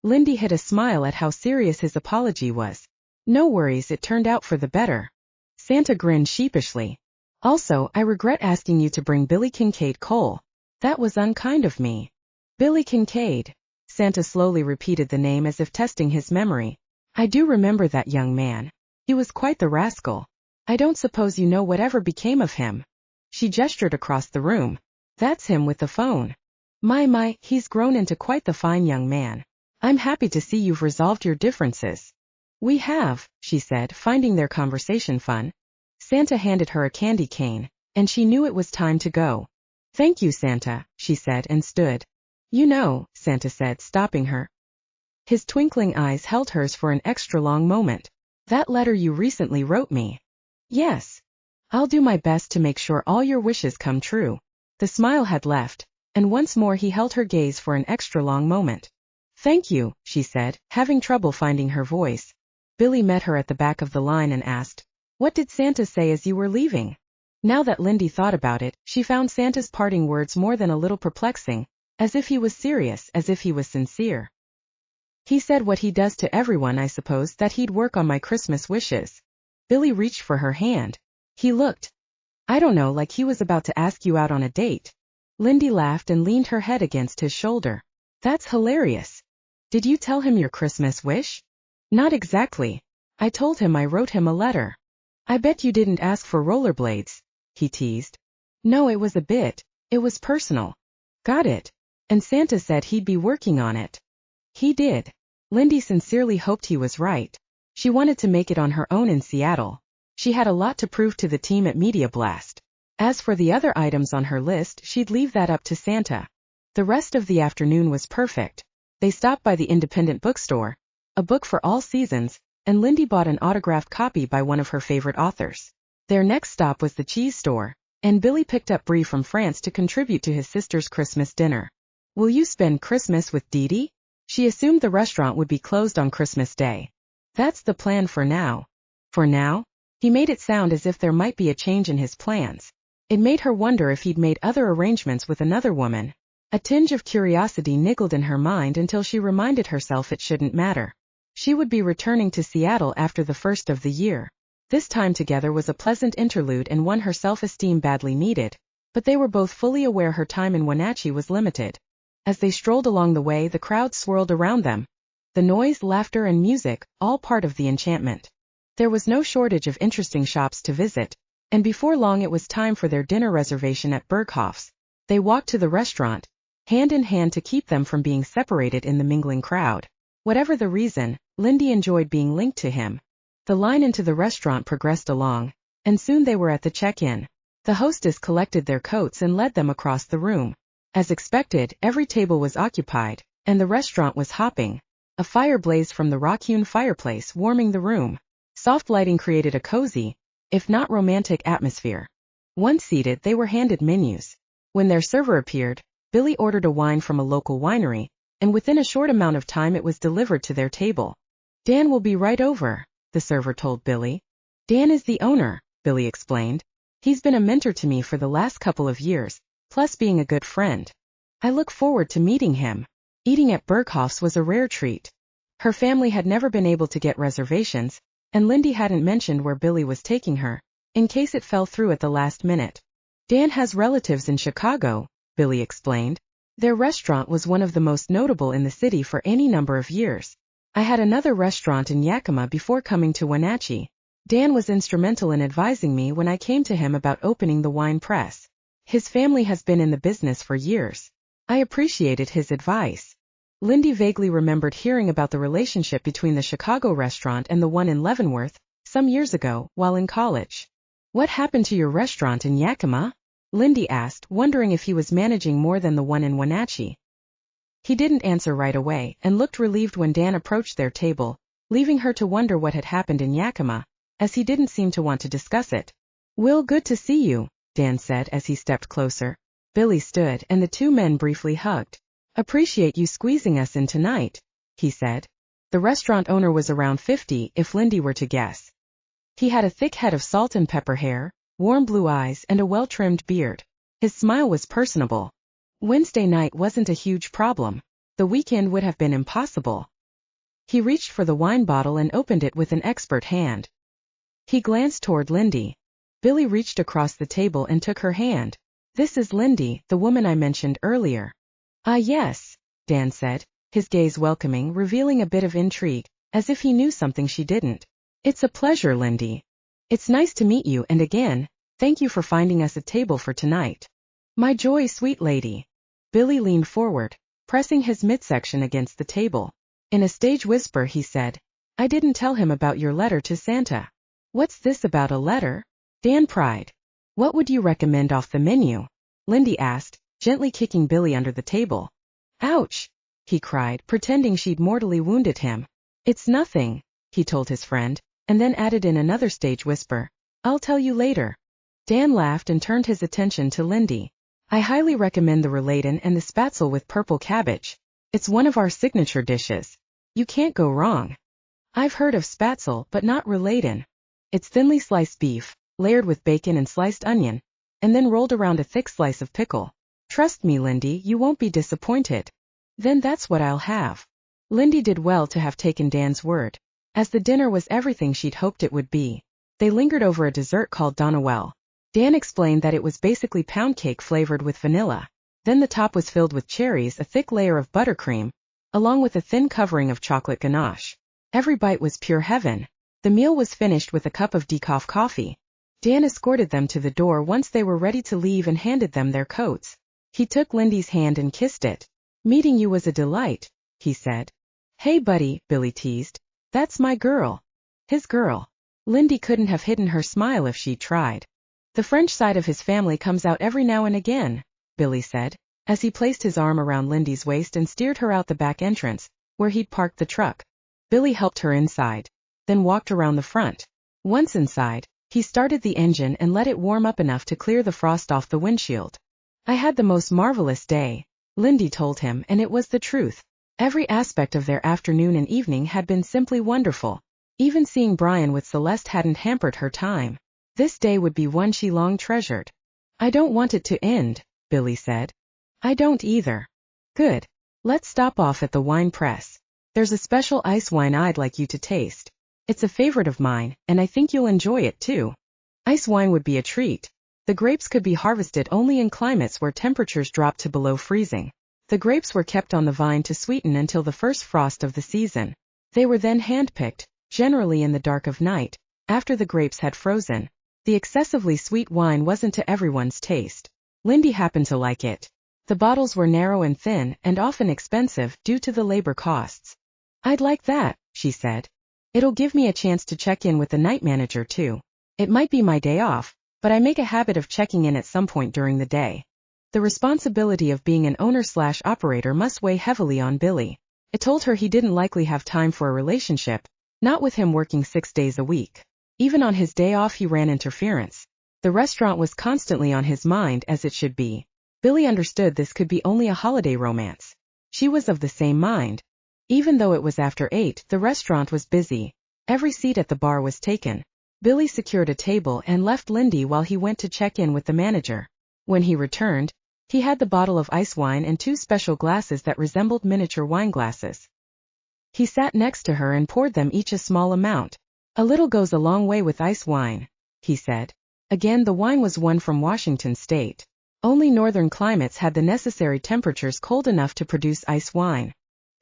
Lindy hid a smile at how serious his apology was. "No worries, it turned out for the better." Santa grinned sheepishly. "Also, I regret asking you to bring Billy Kincaid coal. That was unkind of me." "Billy Kincaid." Santa slowly repeated the name as if testing his memory. "I do remember that young man. He was quite the rascal. I don't suppose you know whatever became of him." She gestured across the room. "That's him with the phone. My, he's grown into quite the fine young man. I'm happy to see you've resolved your differences." "We have," she said, finding their conversation fun. Santa handed her a candy cane, and she knew it was time to go. "Thank you, Santa," she said and stood. "You know," Santa said, stopping her. His twinkling eyes held hers for an extra long moment. "That letter you recently wrote me." "Yes. I'll do my best to make sure all your wishes come true." The smile had left, and once more he held her gaze for an extra long moment. "Thank you," she said, having trouble finding her voice. Billy met her at the back of the line and asked, "What did Santa say as you were leaving?" Now that Lindy thought about it, she found Santa's parting words more than a little perplexing, as if he was serious, as if he was sincere. "He said what he does to everyone, I suppose, that he'd work on my Christmas wishes." Billy reached for her hand. "He looked, I don't know, like he was about to ask you out on a date." Lindy laughed and leaned her head against his shoulder. "That's hilarious. Did you tell him your Christmas wish?" "Not exactly. I told him I wrote him a letter." "I bet you didn't ask for rollerblades," he teased. "No, it was a bit. It was personal." "Got it. And Santa said he'd be working on it." "He did." Lindy sincerely hoped he was right. She wanted to make it on her own in Seattle. She had a lot to prove to the team at Media Blast. As for the other items on her list, she'd leave that up to Santa. The rest of the afternoon was perfect. They stopped by the independent bookstore, a book for all seasons, and Lindy bought an autographed copy by one of her favorite authors. Their next stop was the cheese store, and Billy picked up brie from France to contribute to his sister's Christmas dinner. "Will you spend Christmas with Dee Dee?" She assumed the restaurant would be closed on Christmas Day. "That's the plan for now." "For now?" He made it sound as if there might be a change in his plans. It made her wonder if he'd made other arrangements with another woman. A tinge of curiosity niggled in her mind until she reminded herself it shouldn't matter. She would be returning to Seattle after the first of the year. This time together was a pleasant interlude and one her self-esteem badly needed, but they were both fully aware her time in Wenatchee was limited. As they strolled along the way, the crowd swirled around them. The noise, laughter, and music, all part of the enchantment. There was no shortage of interesting shops to visit, and before long it was time for their dinner reservation at Berghoff's. They walked to the restaurant, hand in hand to keep them from being separated in the mingling crowd. Whatever the reason, Lindy enjoyed being linked to him. The line into the restaurant progressed along, and soon they were at the check-in. The hostess collected their coats and led them across the room. As expected, every table was occupied, and the restaurant was hopping. A fire blazed from the rock-hewn fireplace, warming the room. Soft lighting created a cozy, if not romantic, atmosphere. Once seated, they were handed menus. When their server appeared, Billy ordered a wine from a local winery, and within a short amount of time it was delivered to their table. "Dan will be right over," the server told Billy. "Dan is the owner," Billy explained. "He's been a mentor to me for the last couple of years, plus being a good friend. I look forward to meeting him." Eating at Berghoff's was a rare treat. Her family had never been able to get reservations, and Lindy hadn't mentioned where Billy was taking her, in case it fell through at the last minute. "Dan has relatives in Chicago," Billy explained. "Their restaurant was one of the most notable in the city for any number of years. I had another restaurant in Yakima before coming to Wenatchee. Dan was instrumental in advising me when I came to him about opening the wine press. His family has been in the business for years. I appreciated his advice." Lindy vaguely remembered hearing about the relationship between the Chicago restaurant and the one in Leavenworth, some years ago, while in college. "What happened to your restaurant in Yakima?" Lindy asked, wondering if he was managing more than the one in Wenatchee. He didn't answer right away, and looked relieved when Dan approached their table, leaving her to wonder what had happened in Yakima, as he didn't seem to want to discuss it. "Will, good to see you," Dan said as he stepped closer. Billy stood, and the two men briefly hugged. "Appreciate you squeezing us in tonight," he said. The restaurant owner was around 50, if Lindy were to guess. He had a thick head of salt and pepper hair, warm blue eyes, and a well-trimmed beard. His smile was personable. Wednesday night wasn't a huge problem. The weekend would have been impossible. He reached for the wine bottle and opened it with an expert hand. He glanced toward Lindy. Billy reached across the table and took her hand. "This is Lindy, the woman I mentioned earlier." "Ah, yes," Dan said, his gaze welcoming, revealing a bit of intrigue, as if he knew something she didn't. "It's a pleasure, Lindy. It's nice to meet you, and again, thank you for finding us a table for tonight." "My joy, sweet lady." Billy leaned forward, pressing his midsection against the table. In a stage whisper he said, "I didn't tell him about your letter to Santa." "What's this about a letter?" Dan pried. "What would you recommend off the menu?" Lindy asked, gently kicking Billy under the table. "Ouch!" he cried, pretending she'd mortally wounded him. "It's nothing," he told his friend, and then added in another stage whisper, "I'll tell you later." Dan laughed and turned his attention to Lindy. "I highly recommend the rouladen and the spatzel with purple cabbage. It's one of our signature dishes. You can't go wrong." "I've heard of spatzel, but not rouladen." It's thinly sliced beef, layered with bacon and sliced onion, and then rolled around a thick slice of pickle. "Trust me, Lindy, you won't be disappointed." "Then that's what I'll have." Lindy did well to have taken Dan's word, as the dinner was everything she'd hoped it would be. They lingered over a dessert called Donnawell. Dan explained that it was basically pound cake flavored with vanilla. Then the top was filled with cherries, a thick layer of buttercream, along with a thin covering of chocolate ganache. Every bite was pure heaven. The meal was finished with a cup of decaf coffee. Dan escorted them to the door once they were ready to leave and handed them their coats. He took Lindy's hand and kissed it. "Meeting you was a delight," he said. "Hey buddy," Billy teased. "That's my girl." His girl. Lindy couldn't have hidden her smile if she'd tried. "The French side of his family comes out every now and again," Billy said, as he placed his arm around Lindy's waist and steered her out the back entrance, where he'd parked the truck. Billy helped her inside, then walked around the front. Once inside, he started the engine and let it warm up enough to clear the frost off the windshield. "I had the most marvelous day," Lindy told him, and it was the truth. Every aspect of their afternoon and evening had been simply wonderful. Even seeing Brian with Celeste hadn't hampered her time. This day would be one she long treasured. "I don't want it to end," Billy said. "I don't either." "Good. Let's stop off at the wine press. There's a special ice wine I'd like you to taste. It's a favorite of mine, and I think you'll enjoy it too. Ice wine would be a treat. The grapes could be harvested only in climates where temperatures drop to below freezing. The grapes were kept on the vine to sweeten until the first frost of the season. They were then handpicked, generally in the dark of night, after the grapes had frozen. The excessively sweet wine wasn't to everyone's taste. Lindy happened to like it. The bottles were narrow and thin, and often expensive due to the labor costs. I'd like that, she said. It'll give me a chance to check in with the night manager too. It might be my day off, but I make a habit of checking in at some point during the day. The responsibility of being an owner/operator must weigh heavily on Billy. It told her he didn't likely have time for a relationship, not with him working 6 days a week. Even on his day off he ran interference. The restaurant was constantly on his mind, as it should be. Billy understood this could be only a holiday romance. She was of the same mind. Even though it was after 8, the restaurant was busy. Every seat at the bar was taken. Billy secured a table and left Lindy while he went to check in with the manager. When he returned, he had the bottle of ice wine and 2 special glasses that resembled miniature wine glasses. He sat next to her and poured them each a small amount. A little goes a long way with ice wine, he said. Again, the wine was one from Washington State. Only northern climates had the necessary temperatures cold enough to produce ice wine.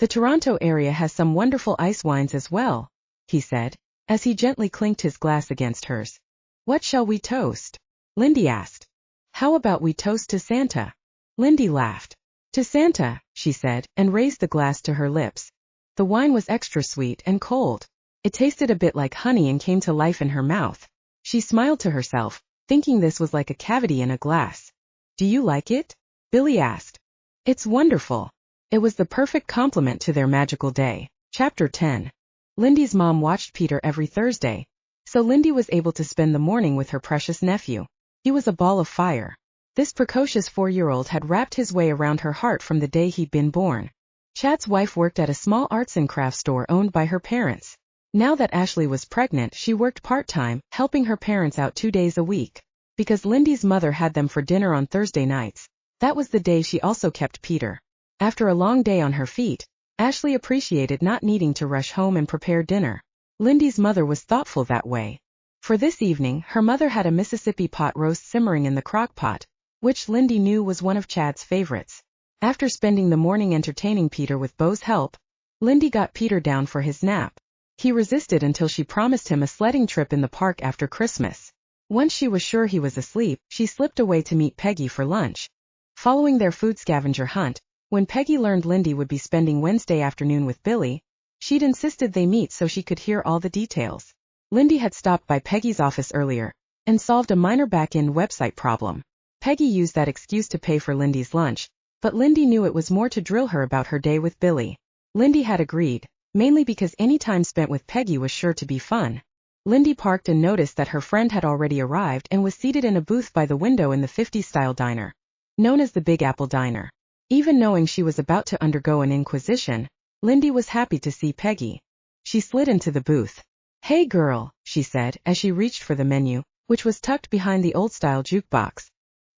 The Toronto area has some wonderful ice wines as well, he said, as he gently clinked his glass against hers. What shall we toast? Lindy asked. How about we toast to Santa? Lindy laughed. To Santa, she said, and raised the glass to her lips. The wine was extra sweet and cold. It tasted a bit like honey and came to life in her mouth. She smiled to herself, thinking this was like a cavity in a glass. Do you like it? Billy asked. It's wonderful. It was the perfect complement to their magical day. Chapter 10. Lindy's mom watched Peter every Thursday, so Lindy was able to spend the morning with her precious nephew. He was a ball of fire. This precocious 4-year-old had wrapped his way around her heart from the day he'd been born. Chad's wife worked at a small arts and crafts store owned by her parents. Now that Ashley was pregnant, she worked part-time, helping her parents out 2 days a week. Because Lindy's mother had them for dinner on Thursday nights, that was the day she also kept Peter. After a long day on her feet, Ashley appreciated not needing to rush home and prepare dinner. Lindy's mother was thoughtful that way. For this evening, her mother had a Mississippi pot roast simmering in the crock pot, which Lindy knew was one of Chad's favorites. After spending the morning entertaining Peter with Beau's help, Lindy got Peter down for his nap. He resisted until she promised him a sledding trip in the park after Christmas. Once she was sure he was asleep, she slipped away to meet Peggy for lunch. Following their food scavenger hunt, when Peggy learned Lindy would be spending Wednesday afternoon with Billy, she'd insisted they meet so she could hear all the details. Lindy had stopped by Peggy's office earlier and solved a minor back-end website problem. Peggy used that excuse to pay for Lindy's lunch, but Lindy knew it was more to drill her about her day with Billy. Lindy had agreed, mainly because any time spent with Peggy was sure to be fun. Lindy parked and noticed that her friend had already arrived and was seated in a booth by the window in the 50s-style diner, known as the Big Apple Diner. Even knowing she was about to undergo an inquisition, Lindy was happy to see Peggy. She slid into the booth. Hey girl, she said as she reached for the menu, which was tucked behind the old-style jukebox.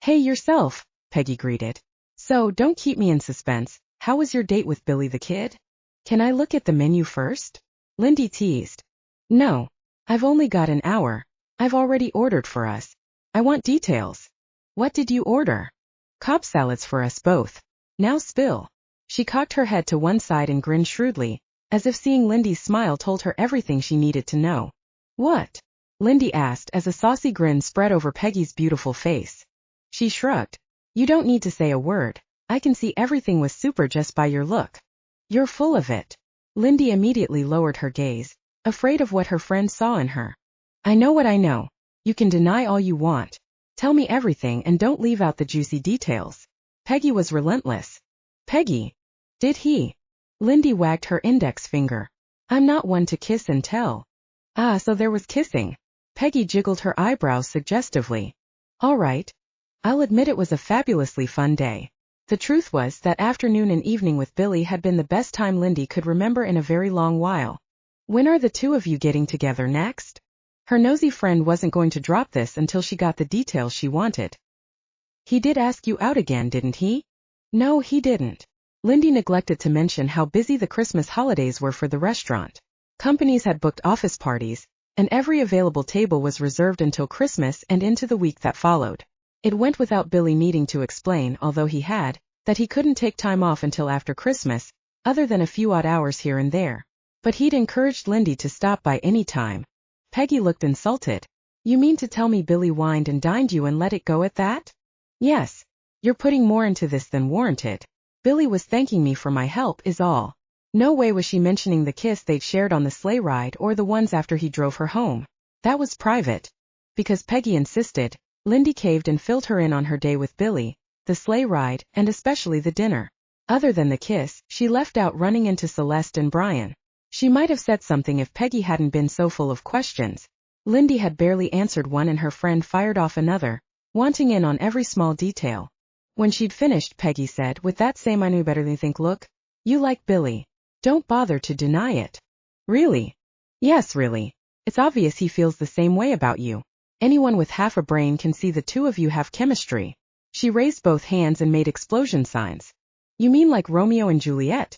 Hey yourself, Peggy greeted. So, don't keep me in suspense, how was your date with Billy the Kid? Can I look at the menu first? Lindy teased. No. I've only got an hour. I've already ordered for us. I want details. What did you order? Cobb salads for us both. Now spill. She cocked her head to one side and grinned shrewdly, as if seeing Lindy's smile told her everything she needed to know. What? Lindy asked as a saucy grin spread over Peggy's beautiful face. She shrugged. You don't need to say a word. I can see everything was super just by your look. You're full of it. Lindy immediately lowered her gaze, afraid of what her friend saw in her. I know what I know. You can deny all you want. Tell me everything and don't leave out the juicy details. Peggy was relentless. Peggy. Did he? Lindy wagged her index finger. I'm not one to kiss and tell. Ah, so there was kissing. Peggy jiggled her eyebrows suggestively. All right. I'll admit it was a fabulously fun day. The truth was that afternoon and evening with Billy had been the best time Lindy could remember in a very long while. When are the two of you getting together next? Her nosy friend wasn't going to drop this until she got the details she wanted. He did ask you out again, didn't he? No, he didn't. Lindy neglected to mention how busy the Christmas holidays were for the restaurant. Companies had booked office parties, and every available table was reserved until Christmas and into the week that followed. It went without Billy needing to explain, although he had, that he couldn't take time off until after Christmas, other than a few odd hours here and there. But he'd encouraged Lindy to stop by any time. Peggy looked insulted. You mean to tell me Billy wined and dined you and let it go at that? Yes. You're putting more into this than warranted. Billy was thanking me for my help is all. No way was she mentioning the kiss they'd shared on the sleigh ride or the ones after he drove her home. That was private. Because Peggy insisted, Lindy caved and filled her in on her day with Billy, the sleigh ride, and especially the dinner. Other than the kiss, she left out running into Celeste and Brian. She might have said something if Peggy hadn't been so full of questions. Lindy had barely answered one and her friend fired off another, wanting in on every small detail. When she'd finished, Peggy said with that same I knew better than think look, you like Billy. Don't bother to deny it. Really? Yes, really. It's obvious he feels the same way about you. Anyone with half a brain can see the two of you have chemistry. She raised both hands and made explosion signs. You mean like Romeo and Juliet?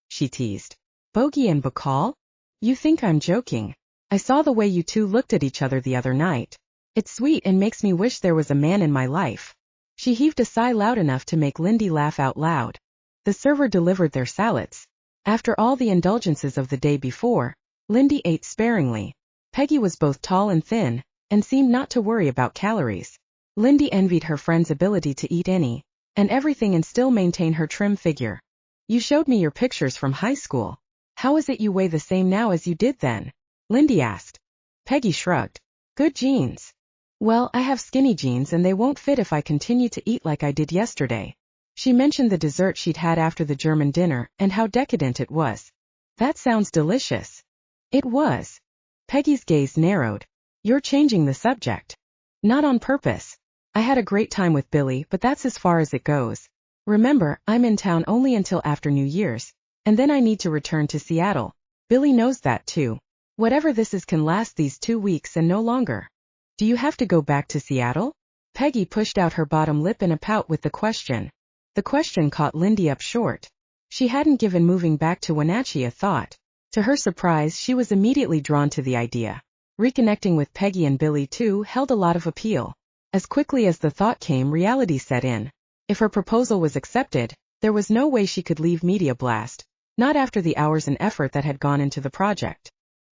She teased. Bogey and Bacall? You think I'm joking. I saw the way you two looked at each other the other night. It's sweet and makes me wish there was a man in my life. She heaved a sigh loud enough to make Lindy laugh out loud. The server delivered their salads. After all the indulgences of the day before, Lindy ate sparingly. Peggy was both tall and thin, and seemed not to worry about calories. Lindy envied her friend's ability to eat any, and everything and still maintain her trim figure. You showed me your pictures from high school. How is it you weigh the same now as you did then? Lindy asked. Peggy shrugged. Good genes. Well, I have skinny jeans and they won't fit if I continue to eat like I did yesterday. She mentioned the dessert she'd had after the German dinner and how decadent it was. That sounds delicious. It was. Peggy's gaze narrowed. You're changing the subject. Not on purpose. I had a great time with Billy, but that's as far as it goes. Remember, I'm in town only until after New Year's, and then I need to return to Seattle. Billy knows that too. Whatever this is can last these 2 weeks and no longer. Do you have to go back to Seattle? Peggy pushed out her bottom lip in a pout with the question. The question caught Lindy up short. She hadn't given moving back to Wenatchee a thought. To her surprise, she was immediately drawn to the idea. Reconnecting with Peggy and Billy too held a lot of appeal. As quickly as the thought came, reality set in. If her proposal was accepted, there was no way she could leave Media Blast, not after the hours and effort that had gone into the project.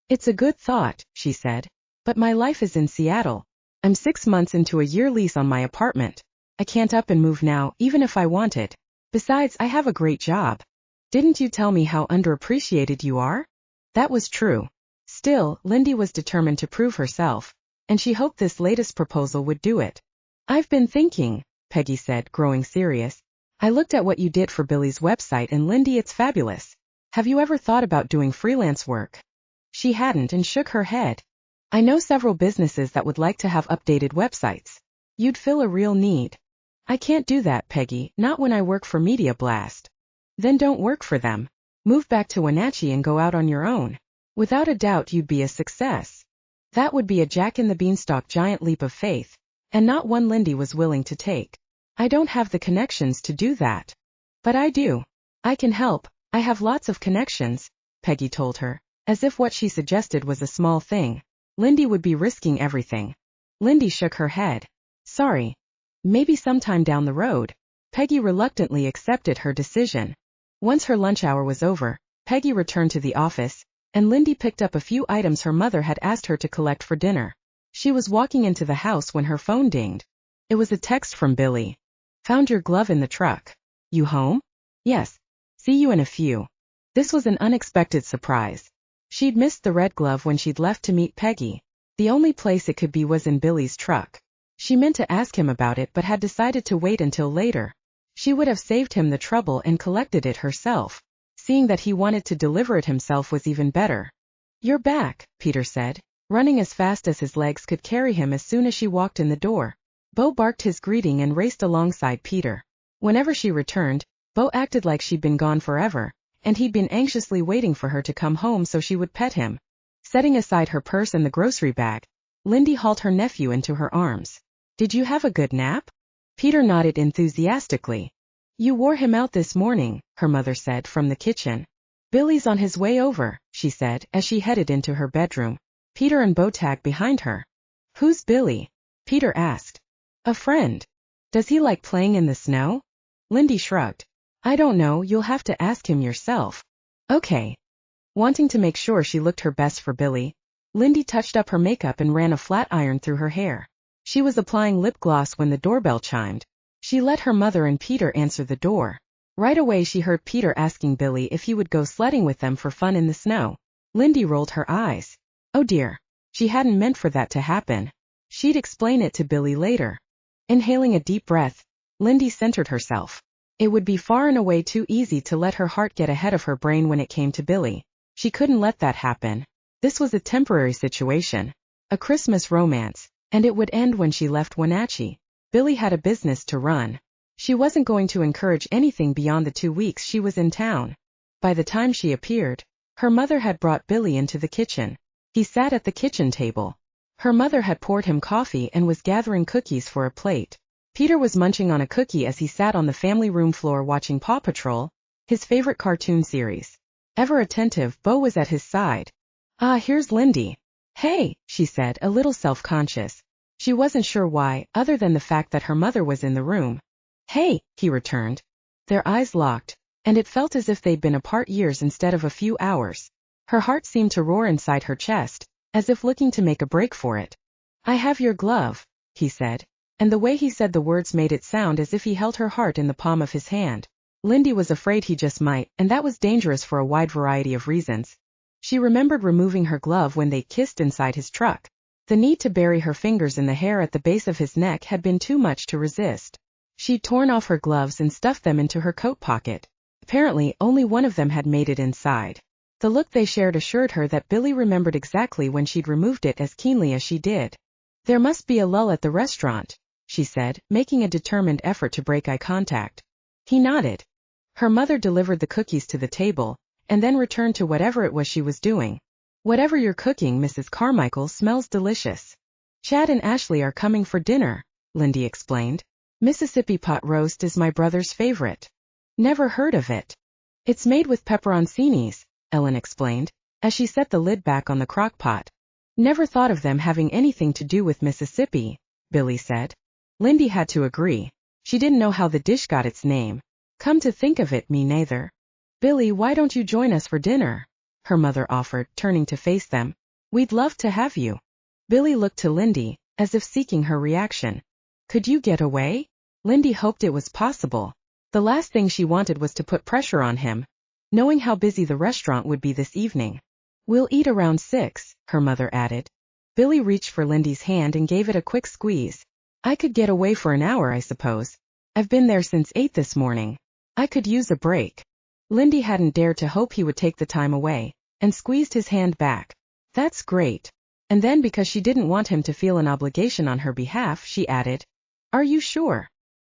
It's a good thought, she said. But my life is in Seattle. I'm 6 months into a year lease on my apartment. I can't up and move now, even if I wanted. Besides, I have a great job. Didn't you tell me how underappreciated you are? That was true. Still, Lindy was determined to prove herself, and she hoped this latest proposal would do it. I've been thinking, Peggy said, growing serious. I looked at what you did for Billy's website and Lindy, it's fabulous. Have you ever thought about doing freelance work? She hadn't and shook her head. I know several businesses that would like to have updated websites. You'd fill a real need. I can't do that, Peggy, not when I work for Media Blast. Then don't work for them. Move back to Wenatchee and go out on your own. Without a doubt you'd be a success. That would be a Jack-in-the-Beanstalk giant leap of faith, and not one Lindy was willing to take. I don't have the connections to do that. But I do. I can help, I have lots of connections, Peggy told her, as if what she suggested was a small thing. Lindy would be risking everything. Lindy shook her head. Sorry. Maybe sometime down the road. Peggy reluctantly accepted her decision. Once her lunch hour was over, Peggy returned to the office, and Lindy picked up a few items her mother had asked her to collect for dinner. She was walking into the house when her phone dinged. It was a text from Billy. Found your glove in the truck. You home? Yes. See you in a few. This was an unexpected surprise. She'd missed the red glove when she'd left to meet Peggy. The only place it could be was in Billy's truck. She meant to ask him about it but had decided to wait until later. She would have saved him the trouble and collected it herself. Seeing that he wanted to deliver it himself was even better. You're back, Peter said, running as fast as his legs could carry him as soon as she walked in the door. Bo barked his greeting and raced alongside Peter. Whenever she returned, Bo acted like she'd been gone forever, and he'd been anxiously waiting for her to come home so she would pet him. Setting aside her purse and the grocery bag, Lindy hauled her nephew into her arms. Did you have a good nap? Peter nodded enthusiastically. You wore him out this morning, her mother said from the kitchen. Billy's on his way over, she said as she headed into her bedroom. Peter and Bo tagged behind her. Who's Billy? Peter asked. A friend. Does he like playing in the snow? Lindy shrugged. I don't know, you'll have to ask him yourself. Okay. Wanting to make sure she looked her best for Billy, Lindy touched up her makeup and ran a flat iron through her hair. She was applying lip gloss when the doorbell chimed. She let her mother and Peter answer the door. Right away she heard Peter asking Billy if he would go sledding with them for fun in the snow. Lindy rolled her eyes. Oh dear. She hadn't meant for that to happen. She'd explain it to Billy later. Inhaling a deep breath, Lindy centered herself. It would be far and away too easy to let her heart get ahead of her brain when it came to Billy. She couldn't let that happen. This was a temporary situation. A Christmas romance, and it would end when she left Wenatchee. Billy had a business to run. She wasn't going to encourage anything beyond the 2 weeks she was in town. By the time she appeared, her mother had brought Billy into the kitchen. He sat at the kitchen table. Her mother had poured him coffee and was gathering cookies for a plate. Peter was munching on a cookie as he sat on the family room floor watching Paw Patrol, his favorite cartoon series. Ever attentive, Bo was at his side. Ah, here's Lindy. Hey, she said, a little self-conscious. She wasn't sure why, other than the fact that her mother was in the room. Hey, he returned. Their eyes locked, and it felt as if they'd been apart years instead of a few hours. Her heart seemed to roar inside her chest, as if looking to make a break for it. I have your glove, he said, and the way he said the words made it sound as if he held her heart in the palm of his hand. Lindy was afraid he just might, and that was dangerous for a wide variety of reasons. She remembered removing her glove when they kissed inside his truck. The need to bury her fingers in the hair at the base of his neck had been too much to resist. She'd torn off her gloves and stuffed them into her coat pocket. Apparently, only one of them had made it inside. The look they shared assured her that Billy remembered exactly when she'd removed it as keenly as she did. There must be a lull at the restaurant, she said, making a determined effort to break eye contact. He nodded. Her mother delivered the cookies to the table, and then returned to whatever it was she was doing. Whatever you're cooking, Mrs. Carmichael, smells delicious. Chad and Ashley are coming for dinner, Lindy explained. Mississippi pot roast is my brother's favorite. Never heard of it. It's made with pepperoncinis, Ellen explained, as she set the lid back on the crock pot. Never thought of them having anything to do with Mississippi, Billy said. Lindy had to agree. She didn't know how the dish got its name. Come to think of it, me neither. Billy, why don't you join us for dinner? Her mother offered, turning to face them. We'd love to have you. Billy looked to Lindy, as if seeking her reaction. Could you get away? Lindy hoped it was possible. The last thing she wanted was to put pressure on him, knowing how busy the restaurant would be this evening. We'll eat around 6, her mother added. Billy reached for Lindy's hand and gave it a quick squeeze. I could get away for an hour, I suppose. I've been there since 8 this morning. I could use a break. Lindy hadn't dared to hope he would take the time away, and squeezed his hand back. That's great. And then because she didn't want him to feel an obligation on her behalf, she added, Are you sure?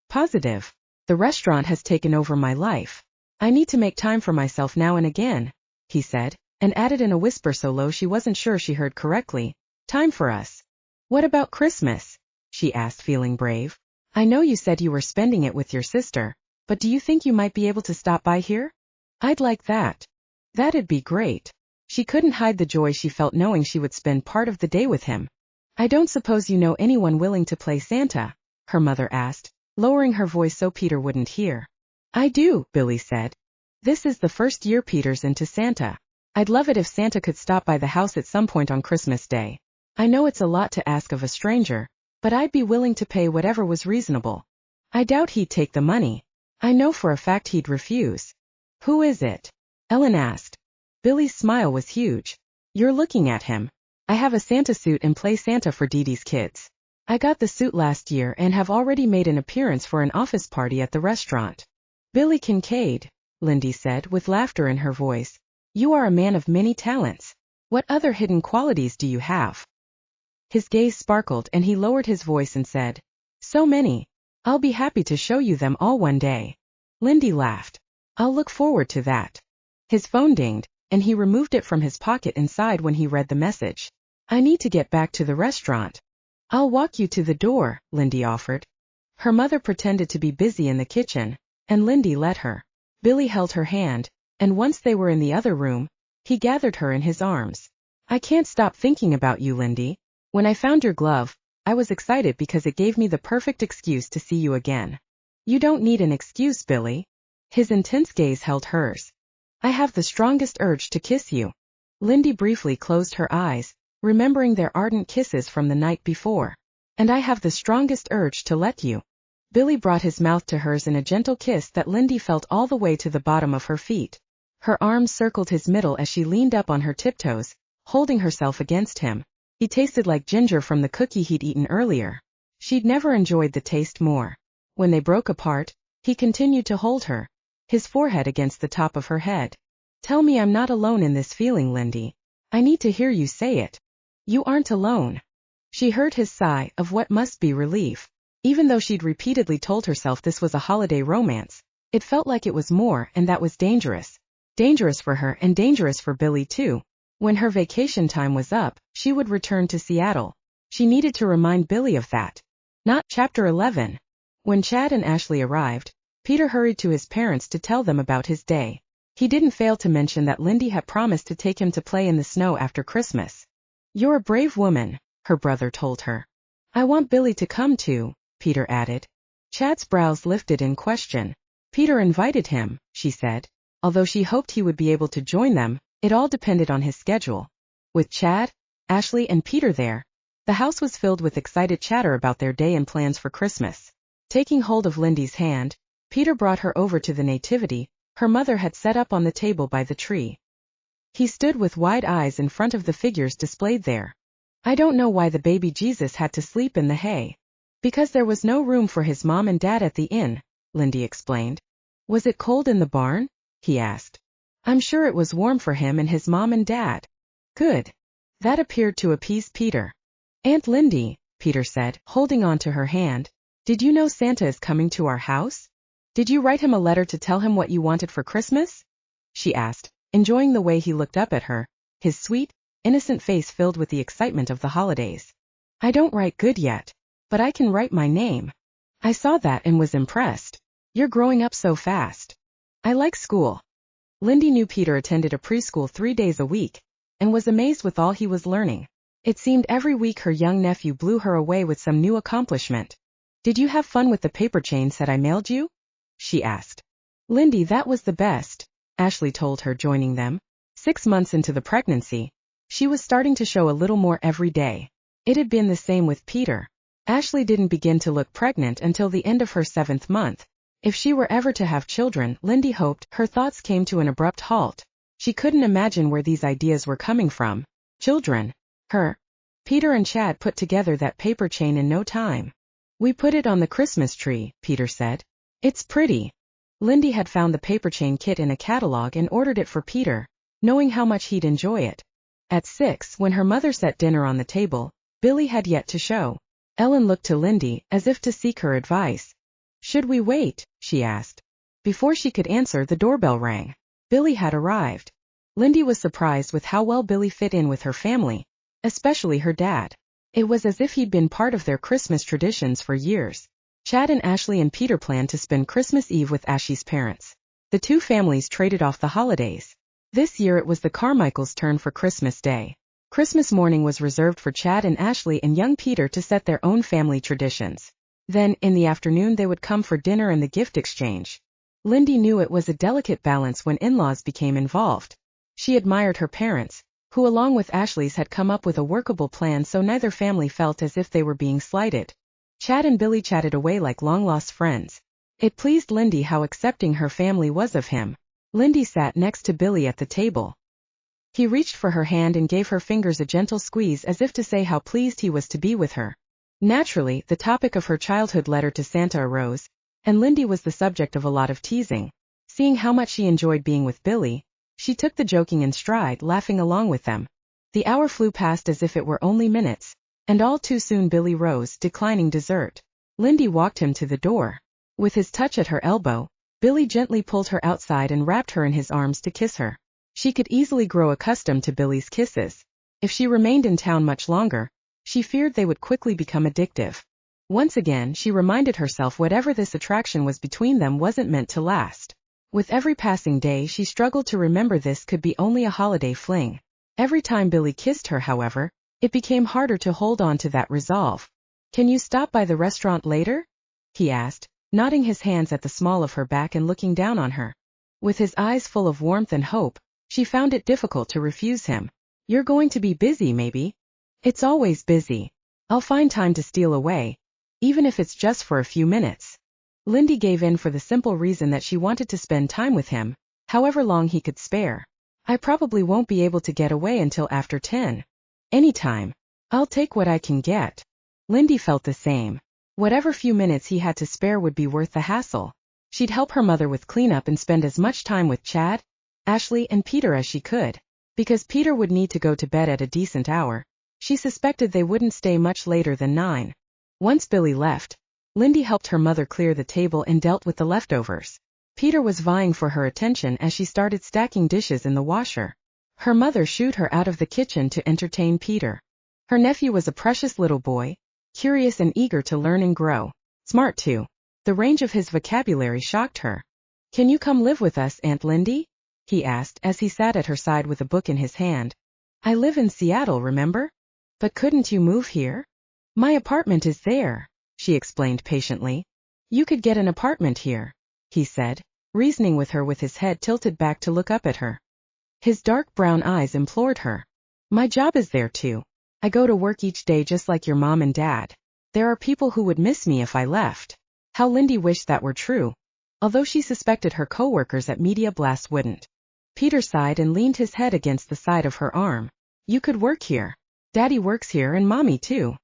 Positive. The restaurant has taken over my life. I need to make time for myself now and again, he said, and added in a whisper so low she wasn't sure she heard correctly. Time for us. What about Christmas? She asked, feeling brave. I know you said you were spending it with your sister, but do you think you might be able to stop by here? I'd like that. That'd be great. She couldn't hide the joy she felt knowing she would spend part of the day with him. I don't suppose you know anyone willing to play Santa? Her mother asked, lowering her voice so Peter wouldn't hear. I do, Billy said. This is the first year Peter's into Santa. I'd love it if Santa could stop by the house at some point on Christmas Day. I know it's a lot to ask of a stranger, but I'd be willing to pay whatever was reasonable. I doubt he'd take the money. I know for a fact he'd refuse. Who is it? Ellen asked. Billy's smile was huge. You're looking at him. I have a Santa suit and play Santa for Dee Dee's kids. I got the suit last year and have already made an appearance for an office party at the restaurant. Billy Kincaid, Lindy said with laughter in her voice. You are a man of many talents. What other hidden qualities do you have? His gaze sparkled and he lowered his voice and said, So many. I'll be happy to show you them all one day. Lindy laughed. I'll look forward to that. His phone dinged, and he removed it from his pocket inside when he read the message. I need to get back to the restaurant. I'll walk you to the door, Lindy offered. Her mother pretended to be busy in the kitchen, and Lindy let her. Billy held her hand, and once they were in the other room, he gathered her in his arms. I can't stop thinking about you, Lindy. When I found your glove, I was excited because it gave me the perfect excuse to see you again. You don't need an excuse, Billy. His intense gaze held hers. I have the strongest urge to kiss you. Lindy briefly closed her eyes, remembering their ardent kisses from the night before. And I have the strongest urge to let you. Billy brought his mouth to hers in a gentle kiss that Lindy felt all the way to the bottom of her feet. Her arms circled his middle as she leaned up on her tiptoes, holding herself against him. He tasted like ginger from the cookie he'd eaten earlier. She'd never enjoyed the taste more. When they broke apart, he continued to hold her, his forehead against the top of her head. Tell me I'm not alone in this feeling, Lindy. I need to hear you say it. You aren't alone. She heard his sigh of what must be relief. Even though she'd repeatedly told herself this was a holiday romance, it felt like it was more, and that was dangerous. Dangerous for her and dangerous for Billy too. When her vacation time was up, she would return to Seattle. She needed to remind Billy of that. Not Chapter 11. When Chad and Ashley arrived, Peter hurried to his parents to tell them about his day. He didn't fail to mention that Lindy had promised to take him to play in the snow after Christmas. You're a brave woman, her brother told her. I want Billy to come too, Peter added. Chad's brows lifted in question. Peter invited him, she said. Although she hoped he would be able to join them, it all depended on his schedule. With Chad, Ashley and Peter there, the house was filled with excited chatter about their day and plans for Christmas. Taking hold of Lindy's hand, Peter brought her over to the nativity her mother had set up on the table by the tree. He stood with wide eyes in front of the figures displayed there. I don't know why the baby Jesus had to sleep in the hay. Because there was no room for his mom and dad at the inn, Lindy explained. Was it cold in the barn? He asked. I'm sure it was warm for him and his mom and dad. Good. That appeared to appease Peter. Aunt Lindy, Peter said, holding on to her hand, did you know Santa is coming to our house? Did you write him a letter to tell him what you wanted for Christmas? She asked, enjoying the way he looked up at her, his sweet, innocent face filled with the excitement of the holidays. I don't write good yet, but I can write my name. I saw that and was impressed. You're growing up so fast. I like school. Lindy knew Peter attended a preschool 3 days a week, and was amazed with all he was learning. It seemed every week her young nephew blew her away with some new accomplishment. Did you have fun with the paper chain set I mailed you? She asked. Lindy, that was the best, Ashley told her, joining them. 6 months into the pregnancy, she was starting to show a little more every day. It had been the same with Peter. Ashley didn't begin to look pregnant until the end of her 7th month. If she were ever to have children, Lindy hoped, her thoughts came to an abrupt halt. She couldn't imagine where these ideas were coming from. Children. Her. Peter and Chad put together that paper chain in no time. We put it on the Christmas tree, Peter said. It's pretty. Lindy had found the paper chain kit in a catalog and ordered it for Peter, knowing how much he'd enjoy it. At 6, when her mother set dinner on the table, Billy had yet to show. Ellen looked to Lindy, as if to seek her advice. Should we wait? She asked. Before she could answer, the doorbell rang. Billy had arrived. Lindy was surprised with how well Billy fit in with her family, especially her dad. It was as if he'd been part of their Christmas traditions for years. Chad and Ashley and Peter planned to spend Christmas Eve with Ashley's parents. The two families traded off the holidays. This year it was the Carmichaels' turn for Christmas Day. Christmas morning was reserved for Chad and Ashley and young Peter to set their own family traditions. Then, in the afternoon, they would come for dinner and the gift exchange. Lindy knew it was a delicate balance when in-laws became involved. She admired her parents, who along with Ashley's had come up with a workable plan so neither family felt as if they were being slighted. Chad and Billy chatted away like long-lost friends. It pleased Lindy how accepting her family was of him. Lindy sat next to Billy at the table. He reached for her hand and gave her fingers a gentle squeeze as if to say how pleased he was to be with her. Naturally, the topic of her childhood letter to Santa arose, and Lindy was the subject of a lot of teasing. Seeing how much she enjoyed being with Billy, she took the joking in stride, laughing along with them. The hour flew past as if it were only minutes, and all too soon Billy rose, declining dessert. Lindy walked him to the door. With his touch at her elbow, Billy gently pulled her outside and wrapped her in his arms to kiss her. She could easily grow accustomed to Billy's kisses. If she remained in town much longer, she feared they would quickly become addictive. Once again, she reminded herself whatever this attraction was between them wasn't meant to last. With every passing day, she struggled to remember this could be only a holiday fling. Every time Billy kissed her, however, it became harder to hold on to that resolve. "Can you stop by the restaurant later?" he asked, nodding his hands at the small of her back and looking down on her. With his eyes full of warmth and hope, she found it difficult to refuse him. "You're going to be busy, maybe?" "It's always busy. I'll find time to steal away, even if it's just for a few minutes." Lindy gave in for the simple reason that she wanted to spend time with him, however long he could spare. "I probably won't be able to get away until after 10. Anytime. I'll take what I can get." Lindy felt the same. Whatever few minutes he had to spare would be worth the hassle. She'd help her mother with cleanup and spend as much time with Chad, Ashley, and Peter as she could. Because Peter would need to go to bed at a decent hour, she suspected they wouldn't stay much later than 9. Once Billy left, Lindy helped her mother clear the table and dealt with the leftovers. Peter was vying for her attention as she started stacking dishes in the washer. Her mother shooed her out of the kitchen to entertain Peter. Her nephew was a precious little boy, curious and eager to learn and grow. Smart too. The range of his vocabulary shocked her. "Can you come live with us, Aunt Lindy?" he asked as he sat at her side with a book in his hand. "I live in Seattle, remember? But couldn't you move here?" "My apartment is there," she explained patiently. "You could get an apartment here," he said, reasoning with her with his head tilted back to look up at her. His dark brown eyes implored her. "My job is there too. I go to work each day just like your mom and dad. There are people who would miss me if I left." How Lindy wished that were true, although she suspected her co-workers at Media Blast wouldn't. Peter sighed and leaned his head against the side of her arm. "You could work here. Daddy works here and Mommy too."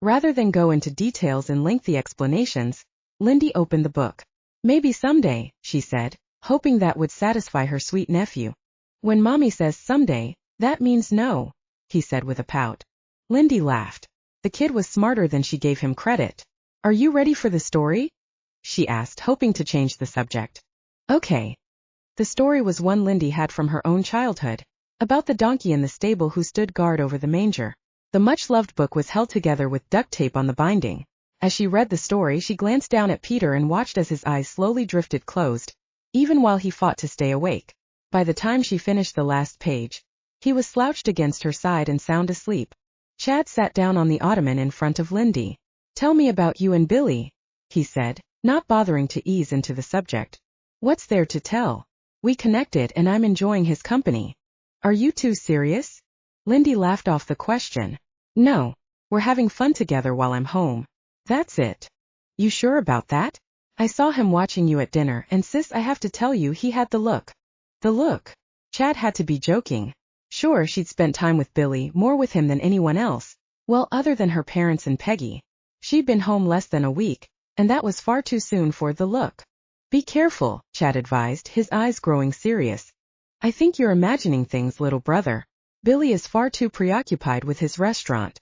Rather than go into details and lengthy explanations, Lindy opened the book. "Maybe someday," she said, hoping that would satisfy her sweet nephew. "When Mommy says someday, that means no," he said with a pout. Lindy laughed. The kid was smarter than she gave him credit. "Are you ready for the story?" she asked, hoping to change the subject. "Okay." The story was one Lindy had from her own childhood, about the donkey in the stable who stood guard over the manger. The much-loved book was held together with duct tape on the binding. As she read the story, she glanced down at Peter and watched as his eyes slowly drifted closed, even while he fought to stay awake. By the time she finished the last page, he was slouched against her side and sound asleep. Chad sat down on the ottoman in front of Lindy. "Tell me about you and Billy," he said, not bothering to ease into the subject. "What's there to tell? We connected and I'm enjoying his company." "Are you two serious?" Lindy laughed off the question. "No, we're having fun together while I'm home. That's it." "You sure about that? I saw him watching you at dinner and sis, I have to tell you, he had the look." "The look?" Chad had to be joking. Sure, she'd spent time with Billy, more with him than anyone else. Well, other than her parents and Peggy. She'd been home less than a week, and that was far too soon for the look. "Be careful," Chad advised, his eyes growing serious. "I think you're imagining things, little brother. Billy is far too preoccupied with his restaurant.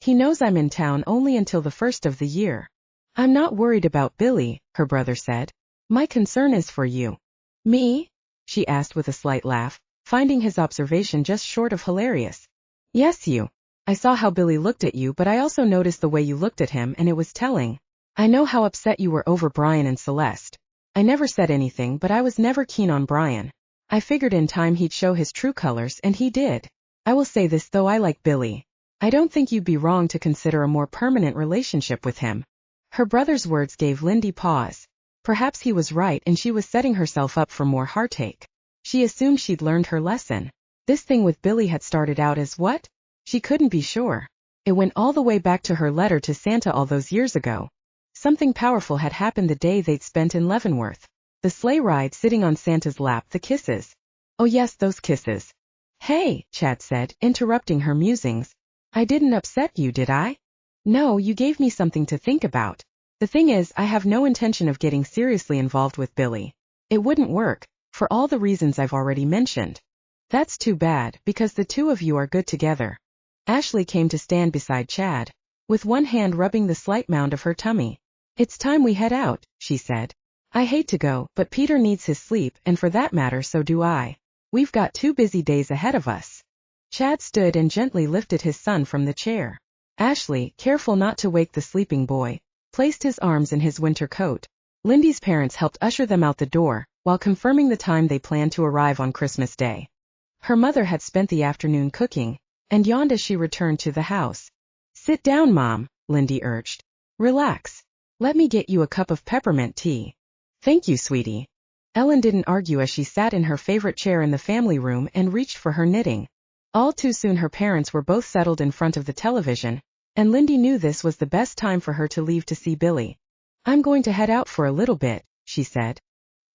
He knows I'm in town only until the 1st of the year." "I'm not worried about Billy," her brother said. "My concern is for you." "Me?" she asked with a slight laugh, finding his observation just short of hilarious. "Yes, you. I saw how Billy looked at you, but I also noticed the way you looked at him, and it was telling. I know how upset you were over Brian and Celeste. I never said anything, but I was never keen on Brian. I figured in time he'd show his true colors, and he did. I will say this though, I like Billy. I don't think you'd be wrong to consider a more permanent relationship with him." Her brother's words gave Lindy pause. Perhaps he was right and she was setting herself up for more heartache. She assumed she'd learned her lesson. This thing with Billy had started out as what? She couldn't be sure. It went all the way back to her letter to Santa all those years ago. Something powerful had happened the day they'd spent in Leavenworth. The sleigh ride, sitting on Santa's lap, the kisses. Oh yes, those kisses. "Hey," Chad said, interrupting her musings. "I didn't upset you, did I?" "No, you gave me something to think about. The thing is, I have no intention of getting seriously involved with Billy. It wouldn't work, for all the reasons I've already mentioned." "That's too bad, because the two of you are good together." Ashley came to stand beside Chad, with one hand rubbing the slight mound of her tummy. "It's time we head out," she said. "I hate to go, but Peter needs his sleep, and for that matter so do I. We've got 2 busy days ahead of us." Chad stood and gently lifted his son from the chair. Ashley, careful not to wake the sleeping boy, placed his arms in his winter coat. Lindy's parents helped usher them out the door, while confirming the time they planned to arrive on Christmas Day. Her mother had spent the afternoon cooking, and yawned as she returned to the house. "Sit down, Mom," Lindy urged. "Relax. Let me get you a cup of peppermint tea." "Thank you, sweetie." Ellen didn't argue as she sat in her favorite chair in the family room and reached for her knitting. All too soon her parents were both settled in front of the television, and Lindy knew this was the best time for her to leave to see Billy. "I'm going to head out for a little bit," she said.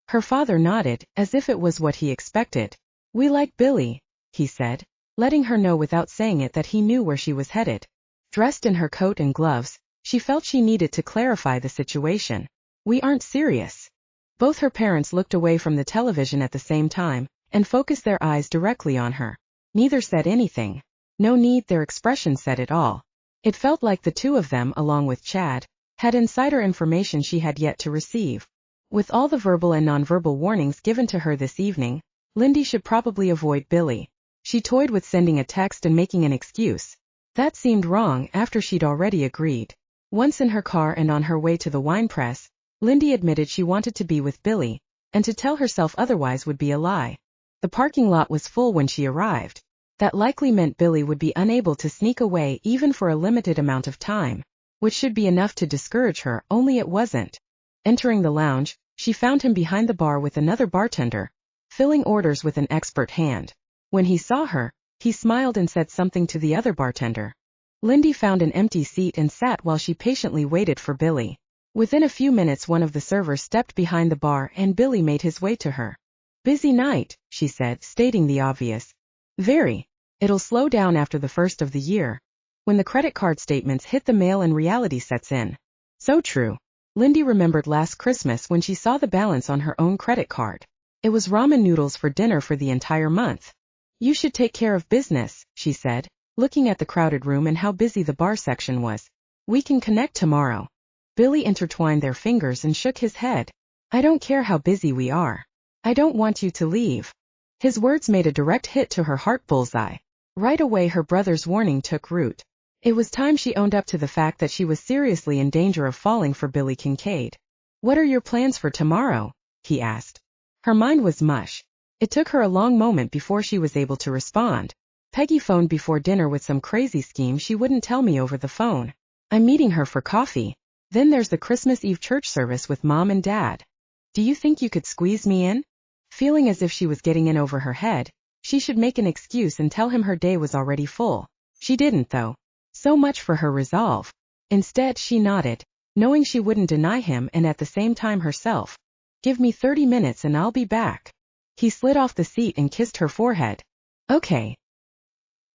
Her father nodded, as if it was what he expected. "We like Billy," he said, letting her know without saying it that he knew where she was headed. Dressed in her coat and gloves, she felt she needed to clarify the situation. "We aren't serious." Both her parents looked away from the television at the same time, and focused their eyes directly on her. Neither said anything. No need, their expression said it all. It felt like the two of them, along with Chad, had insider information she had yet to receive. With all the verbal and nonverbal warnings given to her this evening, Lindy should probably avoid Billy. She toyed with sending a text and making an excuse. That seemed wrong after she'd already agreed. Once in her car and on her way to the wine press, Lindy admitted she wanted to be with Billy, and to tell herself otherwise would be a lie. The parking lot was full when she arrived. That likely meant Billy would be unable to sneak away even for a limited amount of time, which should be enough to discourage her, only it wasn't. Entering the lounge, she found him behind the bar with another bartender, filling orders with an expert hand. When he saw her, he smiled and said something to the other bartender. Lindy found an empty seat and sat while she patiently waited for Billy. Within a few minutes one of the servers stepped behind the bar and Billy made his way to her. "Busy night," she said, stating the obvious. "Very. It'll slow down after the first of the year, when the credit card statements hit the mail and reality sets in." So true. Lindy remembered last Christmas when she saw the balance on her own credit card. It was ramen noodles for dinner for the entire month. "You should take care of business," she said, looking at the crowded room and how busy the bar section was. "We can connect tomorrow." Billy intertwined their fingers and shook his head. "I don't care how busy we are. I don't want you to leave." His words made a direct hit to her heart bullseye. Right away her brother's warning took root. It was time she owned up to the fact that she was seriously in danger of falling for Billy Kincaid. "What are your plans for tomorrow?" he asked. Her mind was mush. It took her a long moment before she was able to respond. "Peggy phoned before dinner with some crazy scheme she wouldn't tell me over the phone. I'm meeting her for coffee. Then there's the Christmas Eve church service with Mom and Dad. Do you think you could squeeze me in?" Feeling as if she was getting in over her head, she should make an excuse and tell him her day was already full. She didn't though. So much for her resolve. Instead she nodded, knowing she wouldn't deny him and at the same time herself. "Give me 30 minutes and I'll be back." He slid off the seat and kissed her forehead. "Okay."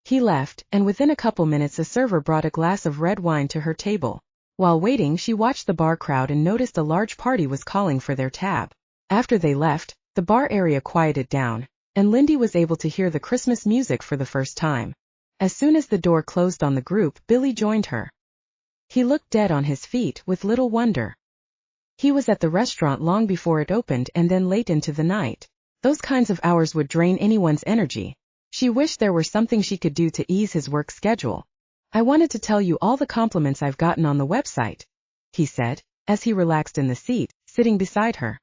He left, and within a couple minutes a server brought a glass of red wine to her table. While waiting she watched the bar crowd and noticed a large party was calling for their tab. After they left, the bar area quieted down, and Lindy was able to hear the Christmas music for the first time. As soon as the door closed on the group, Billy joined her. He looked dead on his feet with little wonder. He was at the restaurant long before it opened and then late into the night. Those kinds of hours would drain anyone's energy. She wished there were something she could do to ease his work schedule. "I wanted to tell you all the compliments I've gotten on the website," he said, as he relaxed in the seat, sitting beside her.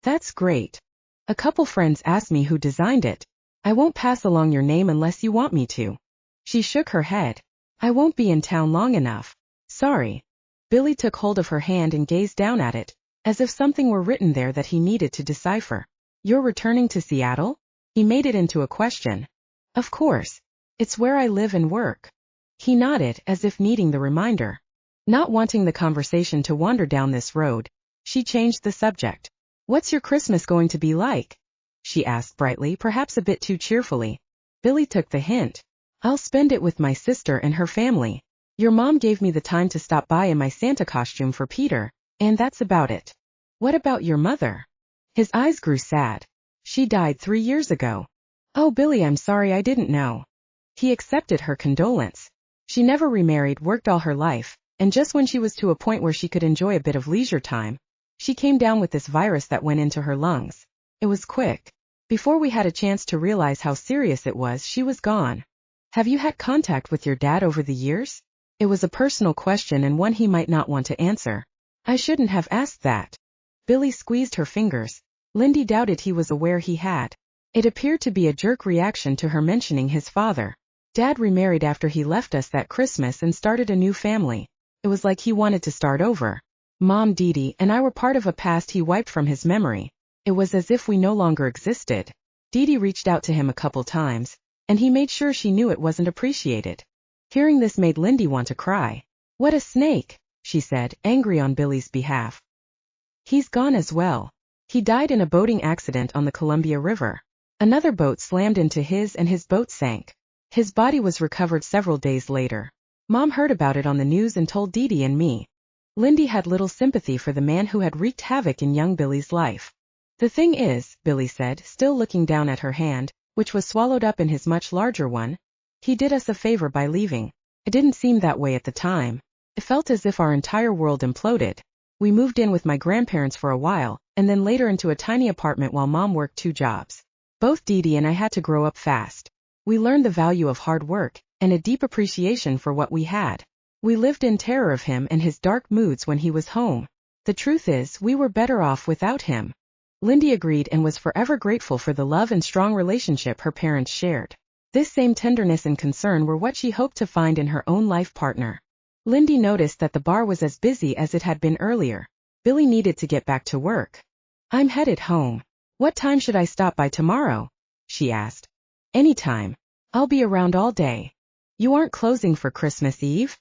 "That's great. A couple friends asked me who designed it. I won't pass along your name unless you want me to." She shook her head. "I won't be in town long enough. Sorry." Billy took hold of her hand and gazed down at it, as if something were written there that he needed to decipher. "You're returning to Seattle?" He made it into a question. "Of course. It's where I live and work." He nodded as if needing the reminder. Not wanting the conversation to wander down this road, she changed the subject. "What's your Christmas going to be like?" she asked brightly, perhaps a bit too cheerfully. Billy took the hint. "I'll spend it with my sister and her family. Your mom gave me the time to stop by in my Santa costume for Peter, and that's about it." "What about your mother?" His eyes grew sad. "She died 3 years ago." "Oh Billy, I'm sorry, I didn't know." He accepted her condolence. She never remarried, worked all her life, and just when she was to a point where she could enjoy a bit of leisure time, she came down with this virus that went into her lungs. It was quick. Before we had a chance to realize how serious it was, she was gone. "Have you had contact with your dad over the years?" It was a personal question and one he might not want to answer. I shouldn't have asked that. Billy squeezed her fingers. Lindy doubted he was aware he had. It appeared to be a jerk reaction to her mentioning his father. Dad remarried after he left us that Christmas and started a new family. It was like he wanted to start over. Mom, Dee and I were part of a past he wiped from his memory. It was as if we no longer existed. Dee reached out to him a couple times, and he made sure she knew it wasn't appreciated. Hearing this made Lindy want to cry. What a snake, she said, angry on Billy's behalf. He's gone as well. He died in a boating accident on the Columbia River. Another boat slammed into his and his boat sank. His body was recovered several days later. Mom heard about it on the news and told Dee and me. Lindy had little sympathy for the man who had wreaked havoc in young Billy's life. The thing is, Billy said, still looking down at her hand, which was swallowed up in his much larger one, he did us a favor by leaving. It didn't seem that way at the time. It felt as if our entire world imploded. We moved in with my grandparents for a while, and then later into a tiny apartment while Mom worked 2 jobs. Both Dee and I had to grow up fast. We learned the value of hard work, and a deep appreciation for what we had. We lived in terror of him and his dark moods when he was home. The truth is, we were better off without him. Lindy agreed and was forever grateful for the love and strong relationship her parents shared. This same tenderness and concern were what she hoped to find in her own life partner. Lindy noticed that the bar was as busy as it had been earlier. Billy needed to get back to work. I'm headed home. What time should I stop by tomorrow? She asked. Anytime. I'll be around all day. You aren't closing for Christmas Eve?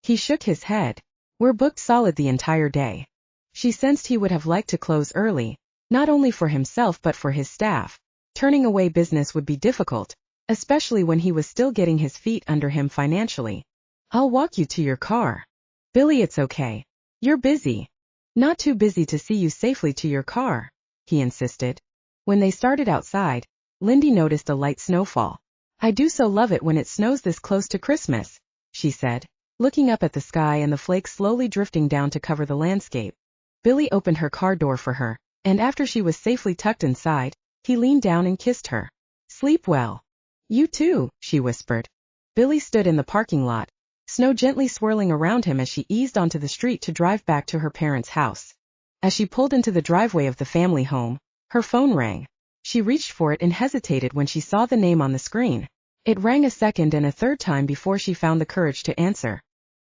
He shook his head. We're booked solid the entire day. She sensed he would have liked to close early, not only for himself but for his staff. Turning away business would be difficult, especially when he was still getting his feet under him financially. I'll walk you to your car. Billy, it's okay. You're busy. Not too busy to see you safely to your car, he insisted. When they started outside, Lindy noticed a light snowfall. I do so love it when it snows this close to Christmas, she said, looking up at the sky and the flakes slowly drifting down to cover the landscape. Billy opened her car door for her, and after she was safely tucked inside, he leaned down and kissed her. Sleep well. You too, she whispered. Billy stood in the parking lot, snow gently swirling around him as she eased onto the street to drive back to her parents' house. As she pulled into the driveway of the family home, her phone rang. She reached for it and hesitated when she saw the name on the screen. It rang a second and a third time before she found the courage to answer.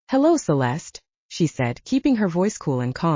Hello, Celeste, she said, keeping her voice cool and calm.